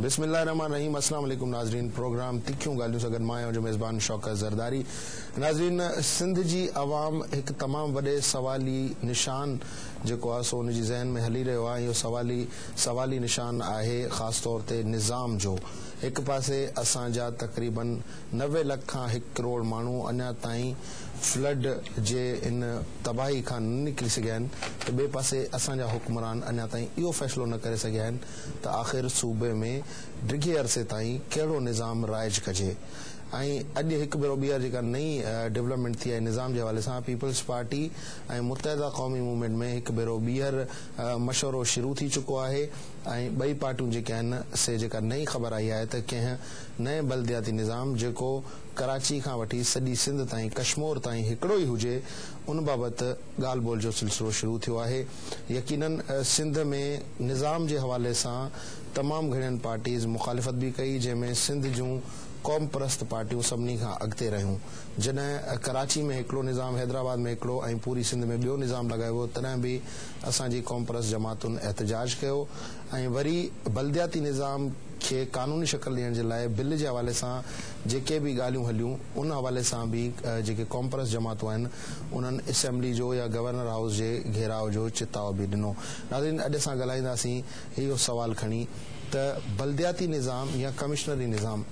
बिस्मिल्लाहिर्रहमानिर्रहीम। अस्सलाम वालेकुम नाज़रीन। प्रोग्राम तिखियूं ॻाल्हियूं सां गॾु मां आहियां जो मेज़बान शौकत ज़रदारी। नाज़रीन, सिंध जी अवाम हिकु तमामु वॾे सवाली निशान जेको आहे सो उनजी ज़हन में हली रहियो आहे। इहो सवाली निशान आहे ख़ासि तौर ते निज़ाम जो। हिकु पासे असांजा तक़रीबन 90 लख खां 1 करोड़ माण्हू अञा ताईं फ्लड जे इन तबाही खां न निकिरी सघिया आहिनि, त ॿिए पासे असांजा हुक्मरान अञा ताईं इहो फ़ैसिलो न करे सघिया आहिनि त आख़िर सूबे में डिघे अरसे ताईं कहिड़ो निज़ाम राइज कजे। ऐं अॼु हिकु भेरो ॿीहर जेका नई डेवलपमेंट थी आहे निज़ाम जे हवाले सां, पीपल्स पार्टी ऐं मुतहिदा क़ौमी मूवमेंट में हिकु भेरो ॿीहर मशवरो शुरू थी चुको आहे। ऐं ॿई पार्टियूं जेके आहिनि से जेका नई ख़बर आई आहे त कंहिं नए बल्दियाती निज़ाम जेको कराची खां वठी सॼी सिंध ताईं कश्मीर ताईं हिकिड़ो ई हुजे, उन बाबति ॻाल्हि ॿोल जो सिलसिलो शुरू थियो आहे। यकीनन सिंध में निज़ाम जे हवाले सां तमामु घणनि पार्टीज़ मुख़ालिफ़त बि कई, जंहिंमें सिंध जूं क़ौम परस्त पार्टियूं सभिनी खां अॻिते रहियूं। जॾहिं कराची में हिकिड़ो निज़ाम, हैदराबाद में हिकिड़ो ऐं पूरी सिंध में ॿियो निज़ाम लॻायो वियो, तॾहिं बि असांजी क़ौम परस्त जमातुनि एहतजाज कयो। ऐं वरी बल्दियाती निज़ाम खे कानूनी शक्ल ॾियण जे लाइ बिल जे हवाले सां जेके बि ॻाल्हियूं हलियूं, उन हवाले सां बि जेके क़ौम परस्त जमातूं आहिनि उन्हनि असेंबली जो या गवर्नर हाउस जे घेराव जो चिताव बि ॾिनो। नाज़रीन, अॼु असां ॻाल्हाईंदासीं इहो सवाल खणी त बल्दियाती निज़ाम या कमिश्नरी निज़ाम,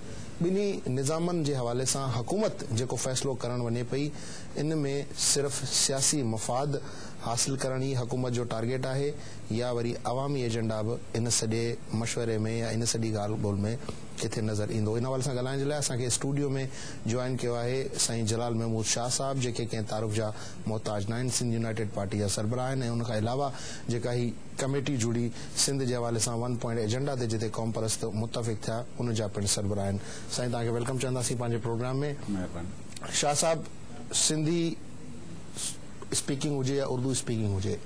ॿिन्ही निज़ामनि जे हवाले सां हुकूमत जेको फ़ैसिलो करण वञे पई, इन में सिर्फ़ सियासी मफ़ाद हासिल करण ई हुकूमत जो टारगेट आहे, या वरी अवामी एजेंडा बि इन सॼे मशवरे में या इन सॼी ॻाल्हि ॿोल में किथे नज़र ईंदो। इन हवाले सां ॻाल्हाइण जे लाइ असांखे स्टूडियो में जॉइन कयो आहे साईं जलाल महमूद शाह साहब, जेके कंहिं तारुफ़ जा मोहताज न आहिनि, सिंध यूनाइटेड पार्टी जा सरबराह आहिनि। ऐं उनखां अलावा जेका ही कमेटी जुड़ी सिंध जे हवाले सां 1 पॉइंट एजेंडा ते जिते क़ौम परस्त मुतफ़िक़ थिया, उन जा पिणु सरबराह आहिनि। साईं, तव्हांखे वेलकम चवंदासीं पंहिंजे प्रोग्राम में। शाह साहब, सिंधी स्पीकिंग हुजे या उर्दू स्पीकिंग हुजे,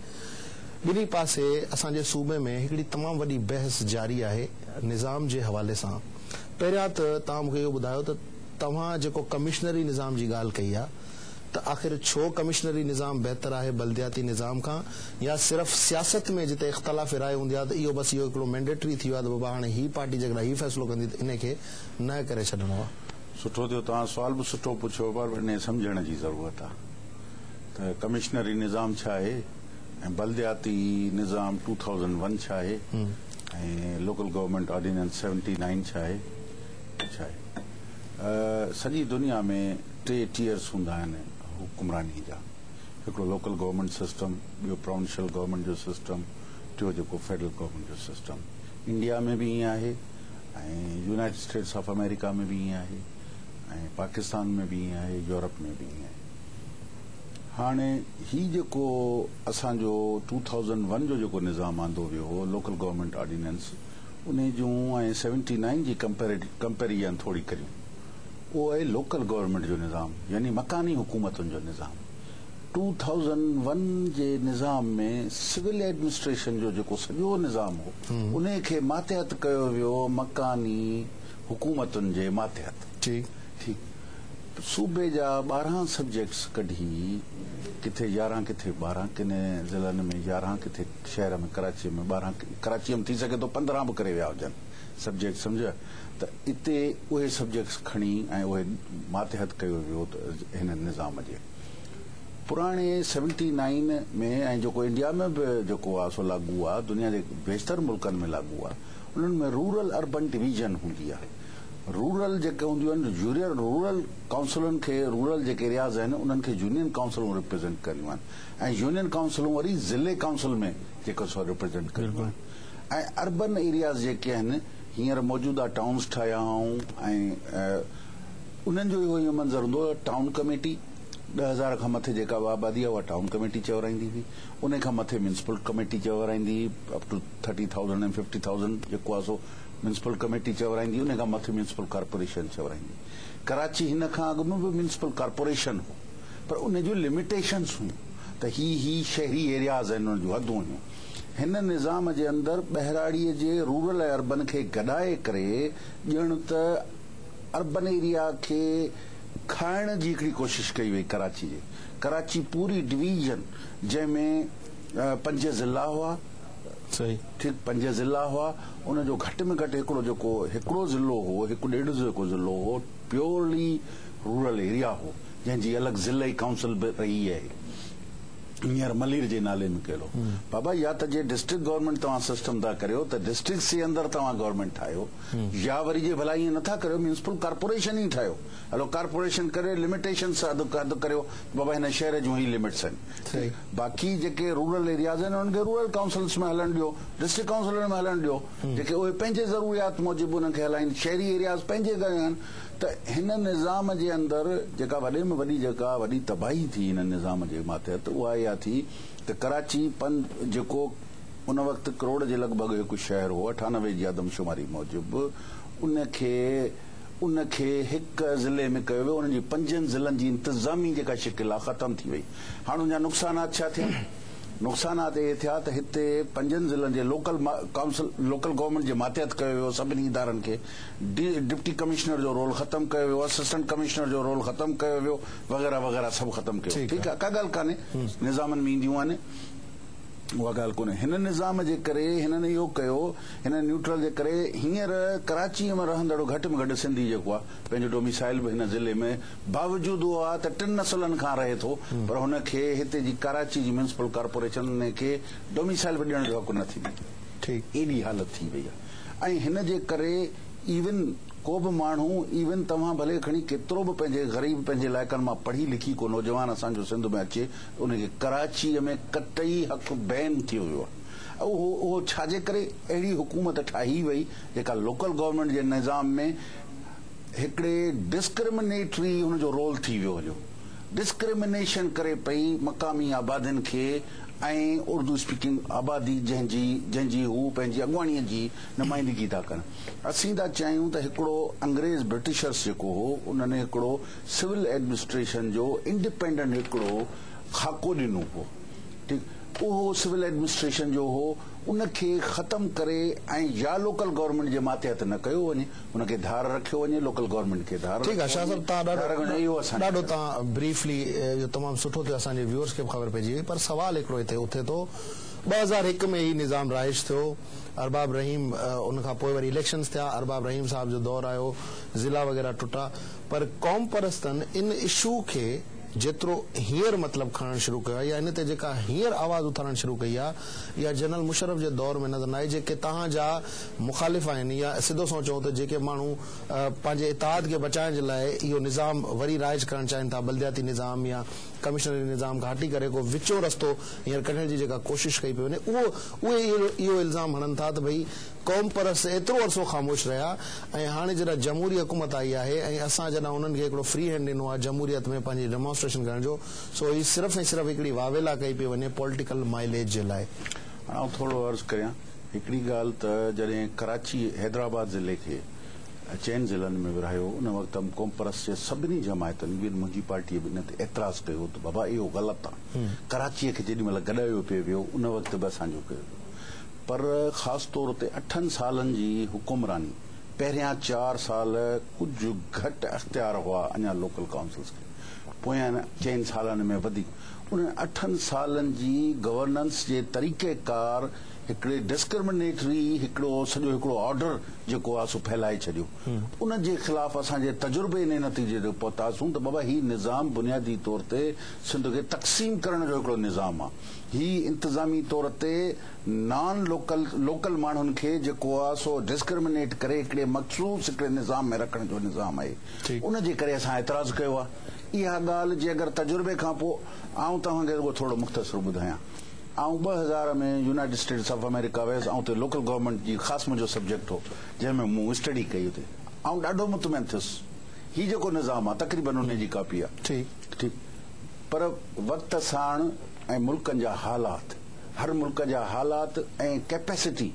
ॿिन्ही पासे असांजे सूबे में हिकिड़ी तमामु वॾी बहस जारी आहे निज़ाम जे हवाले सां। पहिरियां त तव्हां मूंखे इहो ॿुधायो त तव्हां जेको कमिश्नरी निज़ाम जी ॻाल्हि कई आहे, त आख़िर छो कमिश्नरी निज़ाम बहितर आहे बल्दियाती निज़ाम खां, या सिर्फ़ सियासत में जिते इख़्तिलाफ़ राय हूंदी आहे त इहो बसि इहो हिकिड़ो मैंडेटरी थी वियो आहे त बाबा हाणे ही पार्टी जेकॾहिं ही फ़ैसिलो कंदी त इन खे न करे छॾिणो आहे? सुठो थियो, तव्हां सुवाल बि सुठो पुछियो, पर इन सम्झण जी ज़रूरत आहे त कमिश्नरी निज़ाम छा आहे ऐं बल्दियाती निज़ाम 2001 छा आहे ऐं लोकल गवर्नमेंट ऑर्डिनेंस 79 छा आहे। सॼी दुनिया में 3 टियर्स हूंदा आहिनि हुकुमरानी जा। हिकिड़ो लोकल गवर्नमेंट सिस्टम, ॿियो प्रोविंशियल गवर्नमेंट जो सिस्टम, टियों जेको फेडरल गवर्नमेंट जो सिस्टम। इंडिया में भी ईअं आहे ऐं यूनाइटेड स्टेट्स ऑफ अमेरिका में भी ईअं आहे ऐं पाकिस्तान में भी ईअं आहे, यूरोप में भी ईअं आहे। हाणे ही जेको असांजो 2001 जो जेको निज़ाम आंदो वियो हो, लोकल गवर्नमेंट ऑर्डिनेंस, उन जूं ऐं 79 जी कंपेरिजन थोड़ी करियूं, उहो आहे लोकल गवर्नमेंट जो निज़ाम, यानी मकानी हुकूमतुनि जो निज़ाम। 2001 जे निज़ाम में सिविल एडमिनिस्ट्रेशन जो जेको सॼो निज़ाम हो, उन खे मातहत कयो वियो मकानी हुकूमतुनि जे मातहत। ठीक, सूबे जा 12 सब्जेक्ट्स कढी, किथे 11, किथे 12, किने ज़िलनि में 11, किथे शहर में कराची में 12, कराची में थी सके तो 15 भी करे विया हुजनि सब्जेक्ट, सम्झ त इते उहे सब्जेक्ट्स खणी ऐं उहे मातहत कयो वियो हिन निज़ाम जे। पुराणे 79 में ऐं जेको इंडिया में बि जेको आहे सो लागू आहे, दुनिया जे बेशतर मुल्कनि में लागू आहे, उन्हनि में रूरल अर्बन डिवीजन हूंदी आहे। रूरल जेके हूंदियूं आहिनि, रूरल काउंसिलुनि खे, रूरल जेके एरियाज़ आहिनि उन्हनि खे यूनियन काउंसिलूं रिप्रेज़ेंट करियूं आहिनि, ऐं यूनियन काउंसिलूं वरी ज़िले काउंसिल में जेको सो रिप्रेज़ेंट करियूं आहिनि। ऐं अर्बन एरियाज़ जेके आहिनि, हींअर मौजूदा टाउन्स ठाहिया आऊं ऐं उन्हनि जो इहो मंज़र हूंदो, टाउन कमेटी 10,000 खां मथे जेका आबादी आहे उहा टाउन कमेटी चवराईंदी हुई, उन खां मथे म्यूनिसिपल कमेटी चवराईंदी, अप टू 30,000 ऐं 50,000 जेको आहे सो म्यूनिसिपल कमेटी चवराईंदी, उन खां मथे म्यूनिसिपल कॉर्पोरेशन चवराईंदी। कराची हिन खां अॻु में बि म्यूनिसिपल कॉर्पोरेशन हो, पर उन जूं लिमिटेशन्स हुयूं त ही शहरी एरियाज़ आहिनि, उन जूं हदूं हुयूं। हिन निज़ाम जे अंदरि बहिराड़ीअ जे रूरल ऐं अर्बन खे गॾाए करे ॼण त अर्बन एरिया खे खाइण जी हिकिड़ी कोशिश कई वई कराची जे। कराची पूरी डिवीजन जंहिंमें 5 ज़िला हुआ, सही ठीक 5 ज़िला हुआ उन जो घट में घट हिकिड़ो ज़िलो हो, हिकु ॾेढ ज़िलो हो प्योरली रूरल एरिया हो, जंहिंजी अलॻि ज़िले काउंसिल बि रही है। हींअर मलीर जे नाले में कहिड़ो बाबा, या त जे डिस्ट्रिक्ट गवर्नमेंट तव्हां सिस्टम था करियो त डिस्ट्रिक्ट जे अंदरि तव्हां गवर्नमेंट ठाहियो, या वरी जे भला ईअं नथा करियो म्यूनिसिपल कॉर्पोरेशन ई ठाहियो। हलो कॉर्पोरेशन करे लिमिटेशन सां अधु करियो, बाबा हिन शहर जूं ई लिमिट्स आहिनि। बाक़ी जेके रूरल एरियाज़ आहिनि उन्हनि खे रूरल काउंसिल्स में हलणु ॾियो, डिस्ट्रिक्ट काउंसिल में हलणु ॾियो, जेके उहे पंहिंजे ज़रूरियात मूजिबि उन्हनि खे हलाइनि। शहरी एरियाज़ पंहिंजे करे आहिनि। त हिन निज़ाम जे अंदरि जेका वॾे में वॾी तबाही थी हिन निज़ाम जे मातहत, उहा इहा थी त कराची जेको उन वक़्तु करोड़ जे लॻभॻि हिकु शहर हो 98 जी आदमशुमारी मूजिबि, उनखे हिकु ज़िले में कयो वियो। उन्हनि जी 5 ज़िलनि जी इंतिज़ामी जेका शिकिल आहे ख़तम थी वई। हाणे उनजा नुक़सानात छा थिया? नुक़सानात इहे थिया त हिते 5 ज़िलनि जे लोकल गवर्नमेंट जे मातहत कयो वियो सभिनी इदारनि खे। डिप्टी कमिश्नर जो रोल ख़तम कयो वियो, असिस्टेंट कमिश्नर जो रोल ख़तम कयो वियो, वग़ैरह वग़ैरह सभु ख़तम कयो। ठीकु आहे, का ॻाल्हि कान्हे, निज़ामनि में ईंदियूं आहिनि, उहा ॻाल्हि कोन्हे। हिन निज़ाम जे करे हिननि इहो कयो, हिन न्यूट्रल जे करे हींअर कराचीअ में रहंदड़ घटि में घटि सिंधी जेको आहे पंहिंजो डोमिसाइल बि हिन ज़िले में बावजूद उहो आहे त 3 नसलनि खां रहे थो, पर हुनखे हिते जी कराची जी म्यूनिसिपल कॉर्पोरेशन खे डोमिसाइल बि ॾियण जो हक़ नथी ॾे। एॾी हालत थी वई आहे। ऐं हिन जे करे इवन को बि माण्हू, इवन तव्हां भले खणी केतिरो बि पंहिंजे ग़रीब पंहिंजे इलाइक़नि मां पढ़ी लिखी को नौजवान असांजो सिंध में अचे, उनखे कराचीअ में कतई हक़ बैन थी वियो आहे। उहो छाजे करे? अहिड़ी हुकूमत ठाही वई जेका लोकल गवर्नमेंट जे निज़ाम में हिकिड़े डिस्क्रिमिनेटरी हुनजो रोल थी वियो हुयो। डिस्क्रिमिनेशन करे पई मक़ामी आबादियुनि खे ऐं उर्दू स्पीकिंग आबादी जंहिंजी हू पंहिंजी अॻुवाणीअ जी नुमाइंदगी था कनि। असीं था चाहियूं त हिकिड़ो अंग्रेज़ ब्रिटिशर्स जेको हो उन्हनि हिकिड़ो सिविल एडमिनिस्ट्रेशन जो इंडिपेंडेंट हिकिड़ो खाको ॾिनो हो। ठीकु, उहो सिविल एडमिनिस्ट्रेशन जो हो, उनखे ख़तम करे ऐं या लोकल गवर्नमेंट जे मातहत न कयो वञे, उनखे धार रखियो वञे, लोकल गवर्नमेंट खे धार। ठीकु आहे शाह साहब, तव्हां ॾाढो तव्हां ब्रीफली इहो तमामु सुठो थियो, असांजे व्यूअर्स खे बि ख़बर पइजी वई। पर सवाल हिकिड़ो हिते उथे थो, 2001 में ही निज़ाम राइज थियो, अरबाब रहीम उन खां पोइ वरी इलेक्शन्स थिया, अरबाब रहीम साहब जो दौर आयो, ज़िला वग़ैरह टुटा, पर क़ौम परस्तनि इन इशू खे जेतिरो हींअर मतिलबु खणणु शुरू कयो आहे, या इन ते जेका हींअर आवाज़ उथारणु शुरू कई आहे, या जनरल मुशर्रफ जे दौर में नज़र न आई। जेके तव्हांजा मुख़ालिफ़ आहिनि, या सिधो सो चऊं त जेके माण्हू पंहिंजे इताद खे बचाइण जे लाइ इहो निज़ाम वरी राइज करणु चाहिनि था, बल्दियाती निज़ाम या कमिश्नरी निज़ाम खां हटी करे को विचो रस्तो हींअर कढण जी जेका कोशिश कई पई वञे, उहे इहो इल्ज़ाम हणनि था त भई क़ौम परस्त एतिरो अरसो ख़ामोश रहिया, ऐं हाणे जॾहिं जमहूरी हुकूमत आई आहे ऐं असां जॾहिं उन्हनि खे हिकिड़ो फ्री हैंड ॾिनो आहे जमहूरियत में पंहिंजी डेमोन्स्ट्रेशन करण जो, सो ही सिर्फ़ु ऐं सिर्फ़ु हिकिड़ी वावेला कई पई वञे पॉलिटिकल माइलेज जे लाइ। आउं थोरो अर्ज़ु करियां हिकिड़ी ॻाल्हि त जॾहिं कराची हैदराबाद ज़िले खे चइनि ज़िलनि में विरहायो, उन वक़्तु क़ौम परस्त जे सभिनी जमायतनि, मुंहिंजी पार्टीअ बि इन ते एतिराज़ कयो त बाबा इहो ग़लति आहे। कराचीअ खे जेॾी महिल गॾायो पियो वियो उन वक़्तु बि असांजो कयो वियो, पर ख़ासि तौर ते 8 सालनि जी हुकुमरानी, पहिरियां 4 साल कुझु घटि अख़्तियार हुआ अञा लोकल काउंसिल्स खे, पोयां 4 सालनि में वधीक। उन 8 सालनि जी गवर्नेंस जे तरीक़ेकार हिकिड़े डिस्क्रिमिनेटरी हिकिड़ो ऑर्डर जेको आहे सो फैलाए छॾियो। उन जे ख़िलाफ़ असांजे तजुर्बे इन नतीजे ते पहुतासीं त बाबा ही निज़ाम बुनियादी तौर ते सिंध खे तक़सीम करण जो हिकिड़ो निज़ाम आहे। ही इंतज़ामी तौर ते नॉन लोकल माण्हुनि खे जेको आहे सो डिस्क्रिमिनेट करे हिकिड़े मखसूस हिकिड़े निज़ाम में रखण जो निज़ाम आहे। उन जे करे असां एतिराज़ कयो आहे। इहा ॻाल्हि जे अगरि तजुर्बे खां पोइ आउं तव्हांखे थोरो मुख़्तसर ॿुधायां, आउं 2000 में यूनाइटेड स्टेट्स ऑफ अमेरिका वियुसि, ऐं उते लोकल गवर्नमेंट जी ख़ासि मुंहिंजो सब्जेक्ट हो जंहिंमें मूं स्टडी कई हुते। आउं ॾाढो मुतमइन थियुसि, हीउ जेको निज़ाम आहे तक़रीबन उन जी कापी आहे। ठीकु, पर वक़्त साण ऐं मुल्कनि जा हालात, हर मुल्क जा हालात ऐं कैपेसिटी,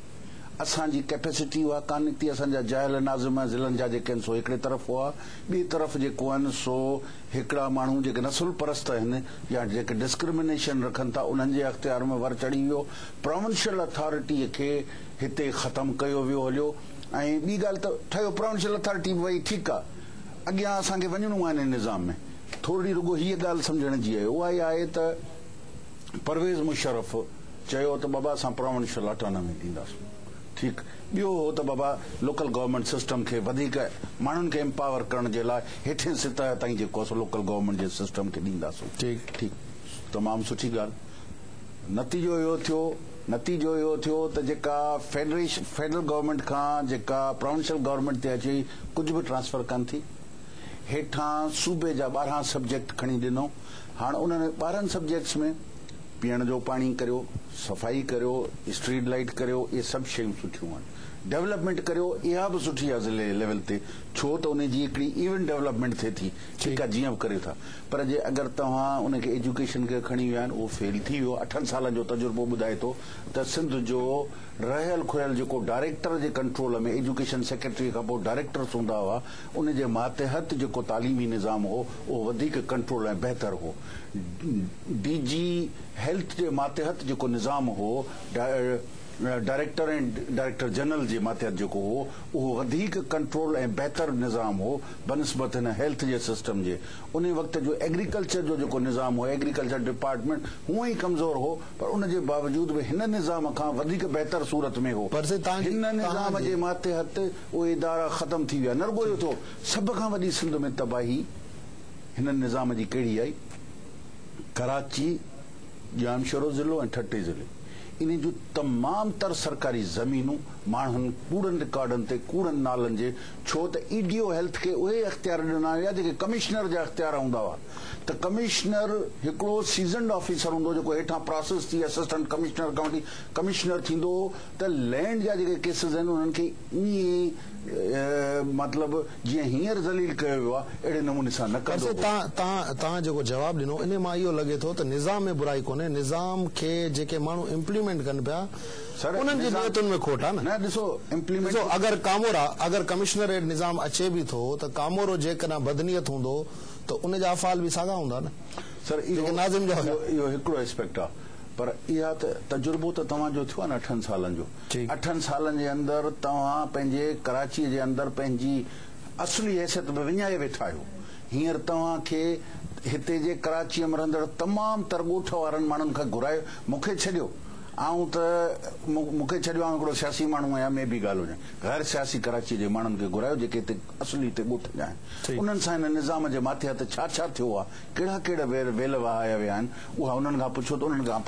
असांजी कैपेसिटी उहा कान निकिती। असांजा जाइल नाज़िम ज़िलनि जा जेके आहिनि सो हिकिड़े तरफ़ हुआ, ॿी तरफ़ जेको आहिनि सो हिकिड़ा माण्हू जेके नसुल परस्त आहिनि या जेके डिस्क्रिमिनेशन रखनि था उन्हनि जे अख़्तियार में वर चढ़ी वियो। प्रोविंशियल अथॉरिटीअ खे हिते ख़तमु कयो वियो हलियो। ऐं ॿी ॻाल्हि त ठहियो प्रोविंशियल अथॉरिटी वई, ठीकु आहे, अॻियां असांखे वञिणो आहे हिन निज़ाम में। थोरी रुगो हीअ ॻाल्हि सम्झण जी आहे, उहा इहा आहे त परवेज़ मुशर्रफ चयो त बाबा असां प्रोविंशियल ऑटोनॉमी ॾींदासीं। ठीकु। ॿियो हो त बाबा लोकल गवर्नमेंट सिस्टम खे वधीक माण्हुनि खे एम्पावर करण जे लाइ हेठिन सतह ताईं जेको आहे लोकल गवर्नमेंट जे सिस्टम खे ॾींदासीं। ठीकु। तमामु सुठी ॻाल्हि। नतीजो इहो थियो त जेका फेडरल गवर्नमेंट खां जेका प्रोविंशियल गवर्नमेंट ते अचे कुझु बि ट्रांसफर कोन थी। हेठां सूबे जा 12 सब्जेक्ट खणी ॾिनो। हाणे उन्हनि 12 सब्जेक्ट्स में पीअण जो पाणी करियो, सफ़ाई करियो, स्ट्रीट लाइट करियो, इहे सभु शयूं सुठियूं आहिनि। डेवलपमेंट करियो, इहा बि सुठी आहे ज़िले लेवल ते, छो त उन जी हिकिड़ी इवेंट डेवलपमेंट थिए थी। ठीकु आहे, जीअं बि करे था। पर जे अगरि तव्हां उनखे एजुकेशन खे खणी विया आहिनि, उहो फेल थी वियो। 8 सालनि जो तजुर्बो ॿुधाए थो त सिंध जो रहियल खुयल जेको डायरेक्टर जे कंट्रोल में एजुकेशन सेक्रेटरी खां पोइ डायरेक्टर्स हूंदा हुआ, उन जे मातहत जेको तालीमी निज़ाम हो उहो वधीक कंट्रोल ऐं बहितर हो। DG हेल्थ जे मातहत जेको निज़ाम हो, डायरेक्टर ऐं डायरेक्टर जनरल जे मातहत जेको हो, उहो वधीक कंट्रोल ऐं बहितर निज़ाम हो बनस्बत हिन हेल्थ जे सिस्टम जे। उन वक़्त जो एग्रीकल्चर जो जेको निज़ाम हो, एग्रीकल्चर डिपार्टमेंट हूअं ई कमज़ोर हो, पर उन जे बावजूद बि हिन निज़ाम खां वधीक बहितर सूरत में हो। हिन निज़ाम जे मातहत उहे इदारा ख़तम थी विया। न रुॻो इहो थियो, सभ खां वॾी सिंध में तबाही हिन निज़ाम जी कहिड़ी आई? कराची, जामशोरो ज़िलो ऐं ठटे ज़िले, इन जूं तमाम तर सरकारी ज़मीनूं माण्हुनि कूड़नि रिकॉर्डनि ते, कूड़नि नालनि जे, छो त EDO हेल्थ खे उहे इख्तियार ॾिना हुआ जेके कमिश्नर जा इख्तियार हूंदा हुआ। त कमिश्नर हिकिड़ो सीज़न्ड ऑफिसर हूंदो जेको हेठां प्रोसेस थी असिस्टेंट कमिश्नर खां वठी कमिश्नर थींदो, त लैंड जा जेके केसिस आहिनि उन्हनि खे ईअं मतिलबु जीअं हींअर ज़लील कयो वियो आहे, अहिड़े नमूने सां न कंदो। तव्हां जेको जवाबु ॾिनो इन मां इहो लॻे थो त निज़ाम में बुराई कोन्हे, निज़ाम खे जेके माण्हू इम्प्लीमेंट कनि पिया उन्हनि जी नियतुनि में खोट आहे। न ॾिसो इम्प्लीमेंट, अगरि कमिश्नरेट निज़ाम अचे बि थो त कामोरो जेकॾहिं बदनीयत हूंदो त उन जा अफ़ाल बि साॻा हूंदा न। सर इहो हिकिड़ो एस्पेक्ट आहे, पर इहा त तजुर्बो त तव्हांजो थियो आहे न 8 सालनि जो। 8 सालनि जे अंदरि तव्हां पंहिंजे कराचीअ जे अंदरि पंहिंजी असली हैसियत में विञाए वेठा आहियो। हींअर तव्हांखे हिते जे कराचीअ में रहंदड़ तमामु तर ॻोठ वारनि माण्हुनि खां घुरायो, मूंखे छॾियो, मूंखे छॾियो, आउं हिकिड़ो सियासी माण्हू आहियां, में बि ॻाल्हि हुजे, गैर सियासी कराची जे माण्हुनि खे घुरायो जेके हिते असली हिते ॻोठ जा आहिनि। उन्हनि सां हिन निज़ाम जे मातहत छा छा थियो आहे, कहिड़ा कहिड़ा वेल वहाया विया आहिनि, उहा उन्हनि खां पुछो त उन्हनि खां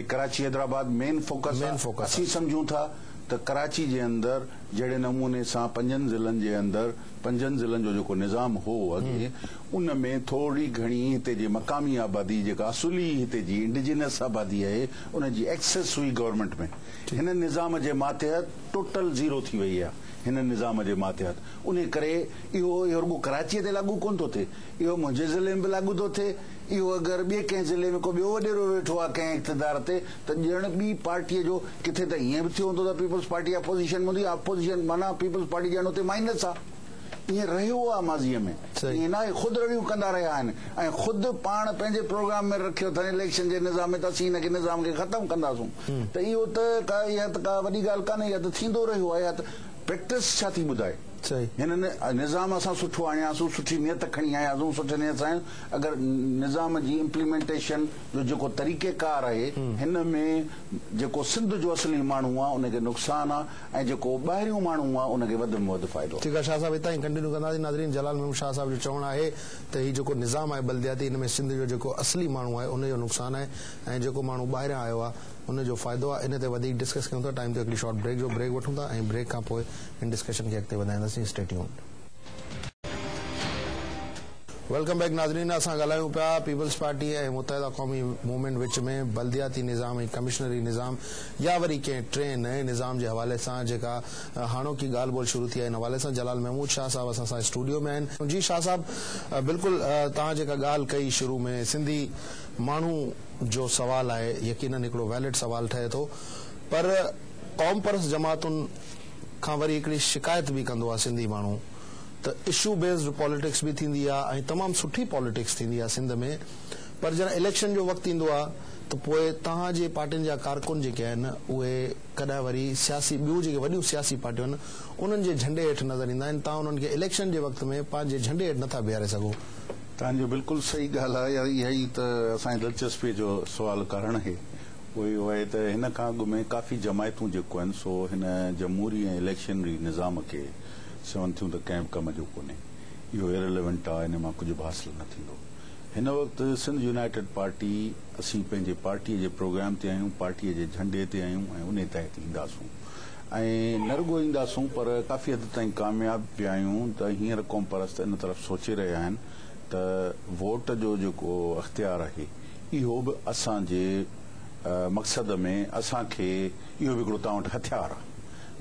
कराची हैदराबाद मेन फोकस असीं सम्झूं था त कराची जे अंदरि जहिड़े नमूने सां 5 ज़िलनि जे अंदरि 5 ज़िलनि जो जेको निज़ाम हो अॻे, उन में थोरी घणी हिते जी मक़ामी आबादी जेका असुली हिते जी इंडिजिनस आबादी आहे उन जी एक्सेस हुई गवर्नमेंट में। हिन निज़ाम जे मातहत टोटल ज़ीरो थी वई आहे। हिन निज़ाम जे मातहत उन करे इहो रुॻो कराचीअ ते लागू कोन थो थिए, इहो मुंहिंजे ज़िले में बि लागू थो थिए। इहो अगरि ॿिए कंहिं ज़िले में को ॿियो वॾेरो वेठो आहे कंहिं इक़्तिदार ते, त ॼण ॿी पार्टीअ जो किथे त ईअं बि थियो हूंदो त पीपल्स पार्टी अपोज़िशन में हूंदी, अपोज़िशन माना पीपल्स पार्टी ॼण हुते माइनस आहे। ईअं रहियो आहे माज़ीअ में, ईअं न आहे, ख़ुदि रड़ियूं कंदा रहिया आहिनि ऐं ख़ुदि पाण पंहिंजे प्रोग्राम में रखियो अथनि इलेक्शन जे निज़ाम में त असीं हिनखे निज़ाम खे ख़तमु कंदासूं। त इहो त इहा त का वॾी ॻाल्हि कान्हे, इहा त थींदो रहियो आहे। इहा त प्रैक्टिस छा थी ॿुधाए? हिन निज़ाम असां सुठो आणियासीं, सुठी नियत खणी आयासीं, सुठे नियत सां, अगरि निज़ाम जी इम्प्लीमेंटेशन जो जेको तरीक़ेकार आहे हिन में जेको सिंध जो असली माण्हू आहे उनखे नुक़सानु आहे ऐं जेको ॿाहिरियों माण्हू आहे उनखे वधि में वधि फ़ाइदो। ठीकु आहे शाह साहिब, हितां ई कंटिन्यू कंदासीं। नाज़रीन, जलाल महमूद शाह साहिब जो चवणु आहे त हीउ जेको निज़ाम आहे बल्दियाती, हिन में सिंध जो जेको असली माण्हू आहे उनजो नुक़सानु आहे ऐं जेको माण्हू ॿाहिरियां आयो आहे उनजो फ़ाइदो आहे। इन ते वधीक डिस्कस कयूं था, टाइम ते हिकिड़ी शॉर्ट ब्रेक वठूं था ऐं ब्रेक खां पोइ इन डिस्कशन खे अॻिते वधाईंदासीं। Stay tuned. वेलकम बैक नाज़रीन, असां ॻाल्हायूं पिया पीपल्स पार्टी ऐं मुतहिदा क़ौमी मूवमेंट विच में बल्दियाती निज़ाम ऐं कमिश्नरी निज़ाम या वरी कंहिं टे नए निज़ाम जे हवाले सां जेका हाणोकी ॻाल्हि ॿोल शुरू थी आहे, इन हवाले सां जलाल महमूद शाह साहिब असां सां स्टूडियो में आहिनि। जी शाह साहिब, बिल्कुलु तव्हां जेका ॻाल्हि कई शुरू में, सिंधी माण्हू जो सवाल आहे, यकीनन हिकिड़ो वैलिड सवाल ठहे थो, पर क़ौम परस्त जमातुनि खां वरी हिकिड़ी शिकायत बि कंदो आहे सिंधी माण्हू त इशू बेस्ड पॉलिटिक्स भी थींदी आहे ऐं तमामु सुठी पॉलिटिक्स थींदी आहे सिंध में, पर जॾहिं इलेक्शन जो वक़्तु ईंदो आहे त पोइ तव्हांजे पार्टियुनि जा कारकुन जेके आहिनि उहे कॾहिं वरी सियासी ॿियूं जेके वॾियूं सियासी पार्टियूं आहिनि उन्हनि जे झंडे हेठि नज़र ईंदा आहिनि। तव्हां उन्हनि खे इलेक्शन जे वक़्त में पंहिंजे झंडे हेठि नथा बीहारे सघो, तव्हांजो बिल्कुलु सही ॻाल्हि आहे। इहा ई त असांजी दिलचस्पी जो सुवाल कारण आहे। उहो आहे त हिन खां अॻु में काफ़ी जमायतूं जेको आहिनि सो हिन जमहूरी ऐं इलेक्शनरी निज़ाम खे चवनि थियूं त कंहिं कम जो कोन्हे, इहो इररिलेवेंट आहे, हिन मां कुझु बि हासिल न थींदो। हिन वक़्तु सिंध यूनाइटेड पार्टी असीं पंहिंजे पार्टीअ जे प्रोग्राम ते आहियूं, पार्टीअ जे झंडे ते आहियूं ऐं उन तहत ईंदासूं ऐं न रुॻो ईंदासूं पर काफ़ी हद ताईं कामयाब बि आहियूं। त हींअर क़ौम परस्त इन तरफ़ सोचे रहिया आहिनि त वोट जो जेको अख़्तियार आहे इहो बि असांजे मक़सद में असांखे इहो बि हिकिड़ो तव्हां वटि हथियार आहे,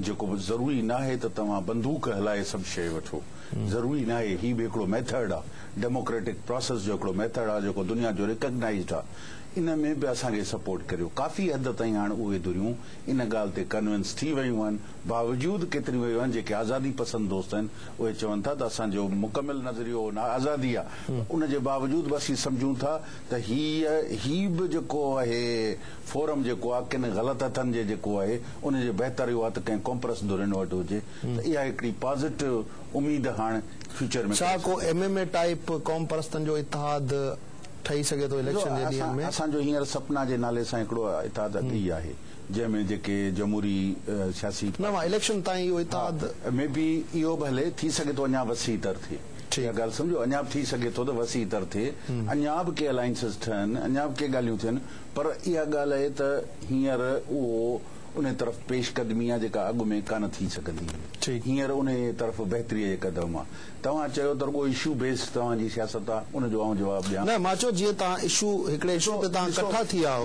जेको बि ज़रूरी न आहे त तव्हां बंदूक हलाए सभु शइ वठो, ज़रूरी न आहे। हीउ बि हिकिड़ो मेथड आहे, डेमोक्रेटिक प्रोसेस जो हिकिड़ो मेथड आहे जेको दुनिया जो रिकग्नाइज़ड आहे। इन में बि असांखे सपोर्ट करियो। काफ़ी हद ताईं हाणे उहे दुरियूं इन ॻाल्हि ते कन्विंस थी वयूं आहिनि, बावजूदि केतिरियूं वयूं आहिनि जेके आज़ादी पसंदि दोस्त आहिनि उहे चवनि था त असांजो मुकमिल नज़रियो न आज़ादी आहे, उन जे बावजूदि बि असीं सम्झूं था त ही बि जेको आहे फोरम जेको आहे किन ग़लति हथनि जे जेको आहे उन जे बहितर इहो आहे त कंहिं कॉम्प्रेस दुरियुनि वटि हुजे। त इहा हिकिड़ी पॉज़िटिव उमेद हाणे फ्यूचर में छा को एमएमए टाइप कौम परस्तनि जो इतिहाद ठही सघे थो इलेक्शन जे ॾींहंनि में? असांजो हींअर सपना जे नाले सां हिकिड़ो इतिहाद अॻी आहे जंहिंमें जेके जमहूरी सियासी न इलेक्शन ताईं इहो इतिहाद में बि इहो बि हले, थी सघे थो अञा वसी तर थिए। इहा ॻाल्हि सम्झो, अञा बि थी सघे थो त वसी तर थिए, अञा बि के अलायंसिस ठहनि, अञा बि के ॻाल्हियूं थियनि, पर इहा ॻाल्हि आहे त हींअर उहो उन तरफ़ पेशकदमी आहे जेका अॻु में कान थी सघंदी। हींअर उन तरफ़ बहितरीअ जे क़दम आहे। तव्हां चयो त रुॻो इशू बेस्ड तव्हांजी सियासत आहे, उनजो आउं जवाबु ॾियां। न मां चयो जीअं तव्हां हिकिड़े इशू ते तव्हां इकट्ठा थी विया हो।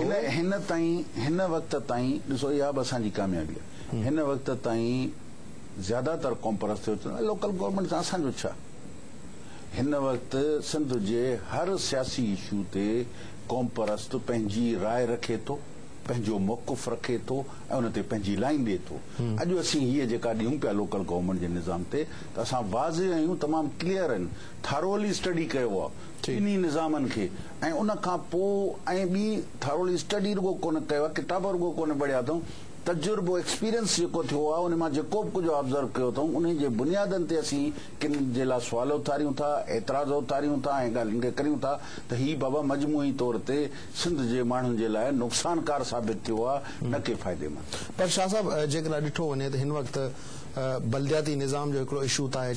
हिन वक़्त ताईं ॾिसो इहा बि असांजी कामयाबी आहे। हिन वक़्त ताईं ज़्यादातर कौम परस्त लोकल गवर्नमेंट सां असांजो छा, हिन वक़्तु सिंध जे हर सियासी इशू ते कौम परस्त पंहिंजी राय रखे थो, पंहिंजो मौक़ुफ़ रखे थो ऐं उन ते पंहिंजी लाइन ॾिए थो। अॼु असीं हीअ जेका ॾियूं पिया लोकल गवर्नमेंट जे निज़ाम ते त असां वाज़े आहियूं, तमामु क्लियर आहिनि, थारोली स्टडी कयो आहे इन्ही निज़ामनि खे ऐं उन खां पोइ ऐं ॿी थारोली स्टडी रुॻो कोन कयो आहे, किताब रुॻो कोन पढ़िया अथऊं, तजुर्बो एक्सपीरियंस जेको थियो आहे उन मां जेको बि कुझु ऑब्ज़र्व कयो अथऊं उन जे बुनियादनि ते असीं किन जे लाइ सुवाल उथारियूं था, एतिराज़ उथारियूं था ऐं ॻाल्हियुनि खे करियूं था त हीउ बाबा मजमूई तौर ते सिंध जे माण्हुनि जे लाइ नुक़सानकार साबित थियो आहे, न के फ़ाइदेमंद। पर शाह साहब जेकॾहिं ॾिठो वञे त हिन वक़्तु बल्दियाती निज़ाम जो हिकिड़ो इशू त आहे,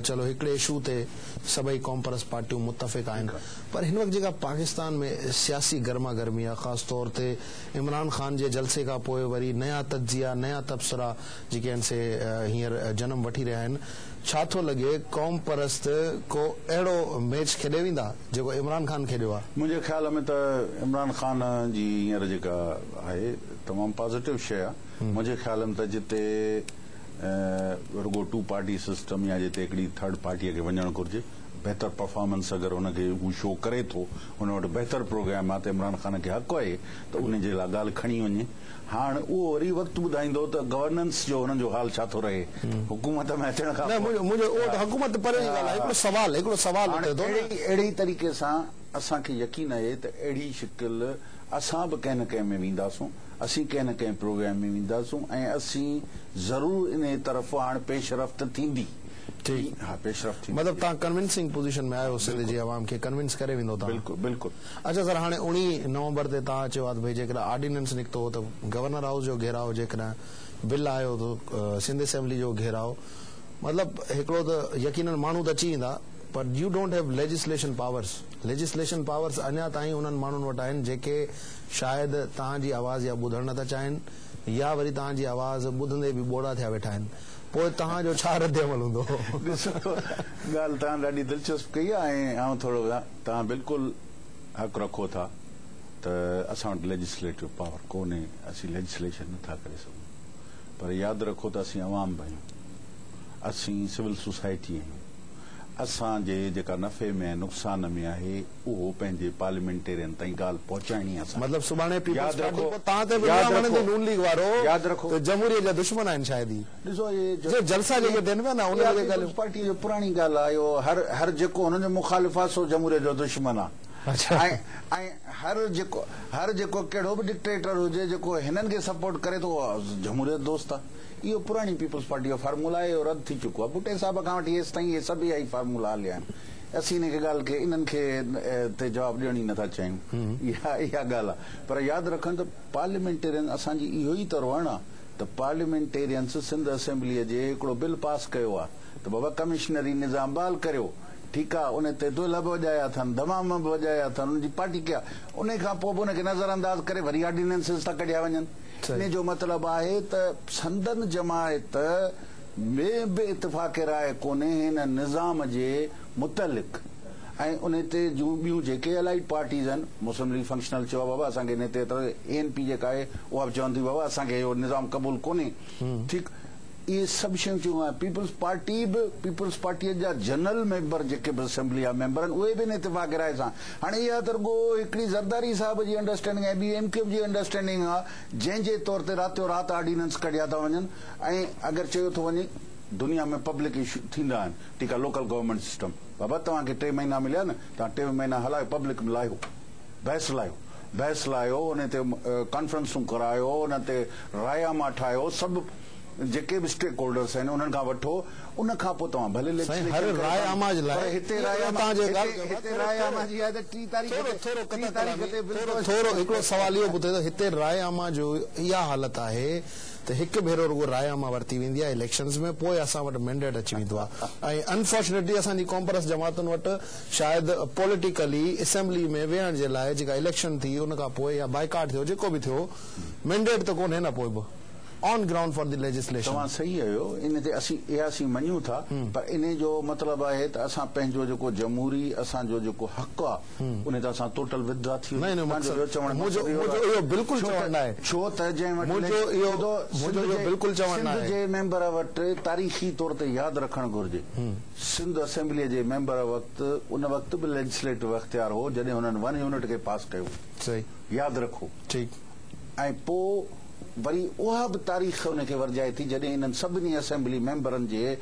चलो हिकिड़े इशू ते सभई कौम परस्त पार्टियूं मुतफ़िक़ आहिनि, पर हिन वक़्तु जेका पाकिस्तान में सियासी गर्मा गर्मी आहे, ख़ासि तौर ते इमरान ख़ान जे जलसे खां पोइ वरी नया तज्जिया, नया तबसरा जेके आहिनि से हींअर जनम वठी रहिया आहिनि, छा थो लॻे कौम परस्त को अहिड़ो मैच खेॾे वेंदा जेको इमरान ख़ान खेॾियो आहे? मुंहिंजे ख़्याल में त इमरान ख़ान जी हींअर जेका आहे तमामु पॉज़िटिव शइ आहे। मुंहिंजे ख़्याल में त जिते रुॻो टू पार्टी सिस्टम या जिते हिकिड़ी थर्ड पार्टीअ खे वञणु घुरिजे, बहितर परफॉर्मेंस अगरि हुनखे हू शो करे थो, हुन वटि बहितर प्रोग्राम आहे त इमरान ख़ान खे हक़ आहे त उन जे लाइ ॻाल्हि खणी वञे। हाणे उहो वरी वक़्तु ॿुधाईंदो त गवर्नेंस जो हुननि जो हाल छा थो रहे हुकूमत में अचण खां पोइ। अहिड़ी तरीक़े सां असांखे यकीन आहे त अहिड़ी शिकिल असां बि कंहिं न कंहिं में वेंदासूं, असीं कंहिं न कंहिं प्रोग्राम में वेंदासूं ऐं असीं ज़रूर इन तरफ़ हाणे पेशरफ़्त थींदी। हाँ, पेशरफ़्त थींदी। मतलब तव्हां कन्विंसिंग पोजीशन में आयो, सिंध जी आवाम खे कन्विंस करे वेंदो तव्हां? बिल्कुलु बिल्कुलु। अच्छा सर, हाणे 19 नवंबर ते तव्हां चयो आहे भई जेकॾहिं ऑर्डिनेंस निकितो हो त गवर्नर हाउस जो घेराव, जेकॾहिं बिल आयो त सिंध असेंबली जो घेराव, मतलब हिकिड़ो त यकीनन माण्हू त अची ईंदा, पर U don't have legislation powers अञा ताईं उन्हनि माण्हुनि वटि आहिनि जेके शायदि तव्हांजी आवाज़ या ॿुधणु नथा चाहिनि या वरी तव्हांजी आवाज़ ॿुधंदे बि ॿोड़ा थिया वेठा आहिनि, पोइ तव्हांजो छा रद्द अमल हूंदो? ॻाल्हि तव्हां ॾाढी दिलचस्प कई आहे ऐं थोरो तव्हां बिल्कुलु हक़ रखो था त असां वटि लेजिस्लेटिव पावर कोन्हे, असीं लेजिस्लेशन नथा करे सघूं, पर यादि रखो त असीं अवाम बि आहियूं, असीं सिविल सोसाइटी आहियूं, असांजे जेका नफ़े में नुक़सान में आहे उहो पंहिंजे पार्लियामेंटेरियन ताईं ॻाल्हि पहुचाइणी आहे। मतलब सुभाणे यादि रखो जमहूरियत जा दुश्मन आहिनि शायदि। ॾिसो इहे जलसा जेके थियनि पिया न उन पार्टी जो पुराणी ॻाल्हि आहे, इहो हर जेको हुनजो मुखालिफ़ आहे सो जमहूरियत जो दुश्मन आहे। ऐं हर जेको कहिड़ो बि डिक्टेटर हुजे जेको हिननि खे सपोर्ट करे थो जमहूरियत दोस्त आहे। इहो पुराणी पीपल्स पार्टी जो फार्मूला आहे, इहो रद्द थी चुको आहे। भुट्टे साहिब खां वठी हेसि ताईं इहे सभई फार्मूला हलिया आहिनि। असीं इन खे ॻाल्हि खे इन्हनि खे ते जवाबु ॾियण ई नथा चाहियूं, इहा ॻाल्हि आहे। पर यादि रखनि त पार्लियामेंटेरियन असांजी इहो ई त रहण आहे त पार्लियामेंटेरियंस सिंध असेंबलीअ जे हिकिड़ो बिल पास कयो आहे त बाबा कमिश्नरी निज़ाम बहाल करियो, ठीकु आहे। उन ते दुहिल बि वॼाया अथनि, दमाम बि वॼाया अथनि, उनजी पार्टी कया, उन खां पोइ बि उनखे नज़रअंदाज करे वरी ऑर्डिनेंसिस था कढिया वञनि। इन जो मतिलबु आहे त संदन जमायत में बि इतफ़ाक़ राय कोन्हे हिन निज़ाम जे मुतलिक़। ऐं उन ते जूं ॿियूं जेके अलाइड पार्टीज़ आहिनि, मुस्लिम लीग फंक्शनल चयो बाबा असांखे इन ते ANP जेका आहे उहा बि चवंदी बाबा असांखे इहो निज़ाम क़बूल कोन्हे, ठीकु। इहे सभु शयूं चयूं आहे। पीपल्स पार्टीअ जा जनरल मेंबर जेके बि असेंबली जा मेंबर आहिनि उहे बि इन इतफ़ाक़ राय सां। हाणे इहा त रुॻो हिकिड़ी ज़रदारी साहिब जी अंडरस्टैंडिंग आहे, ॿी MQM जी अंडरस्टैंडिंग आहे, जंहिंजे तौर ते राति राति ऑर्डिनेंस कढिया था वञनि। ऐं अगरि चयो थो वञे दुनिया में पब्लिक इशू थींदा आहिनि, ठीकु आहे, लोकल गवर्नमेंट सिस्टम, बाबा तव्हांखे 3 महीना मिलिया न, तव्हां 3 महीना हलायो, पब्लिक में लाहियो, बहस लाहियो, उन ते कॉन्फ्रेंसूं करायो, उन ते रायामा ठाहियो, सभु जेके बि स्टेक होल्डर्स आहिनि उन्हनि खां वठो, उन खां पोइ तव्हां भले थोरो हिकिड़ो सवाल इहो ॿुधे त हिते रायआमा जो इहा हालत आहे त हिकु भेरो रुॻो रायआमा वरिती वेंदी आहे इलेक्शन्स में, पोइ असां वटि मैंडेट अची वेंदो आहे। ऐं अनफॉर्चुनेटली असांजी कॉम्परस जमातुनि वटि शायदि पॉलिटिकली असेंबली में वेहण जे लाइ जेका इलेक्शन थी उन खां पोइ या बाइकाट थियो, जेको बि थियो, मैंडेट त कोन्हे न पोइ बि on ground for the legislation. तव्हां सही आहियो, इन ते असीं मञूं था, पर इन जो मतिलबु आहे त असां पंहिंजो जेको जमहूरी असांजो जेको हक़ आहे उन ते असां टोटल विदड्रॉ थी जे मेंबर वटि तारीख़ी तौर ते यादि रखणु घुर्जे, सिंध असेंबलीअ जे मेंबर वक़्तु उन वक़्तु बि लेजिस्लेटिव अख़्तियार हो जॾहिं हुननि 1 यूनिट खे पास कयो, सही यादि रखो, ठीकु। ऐं पोइ वरी उहा बि तारीख़ उनखे वरजाए थी जॾहिं इन्हनि सभिनी असेंबली मेंबरनि जे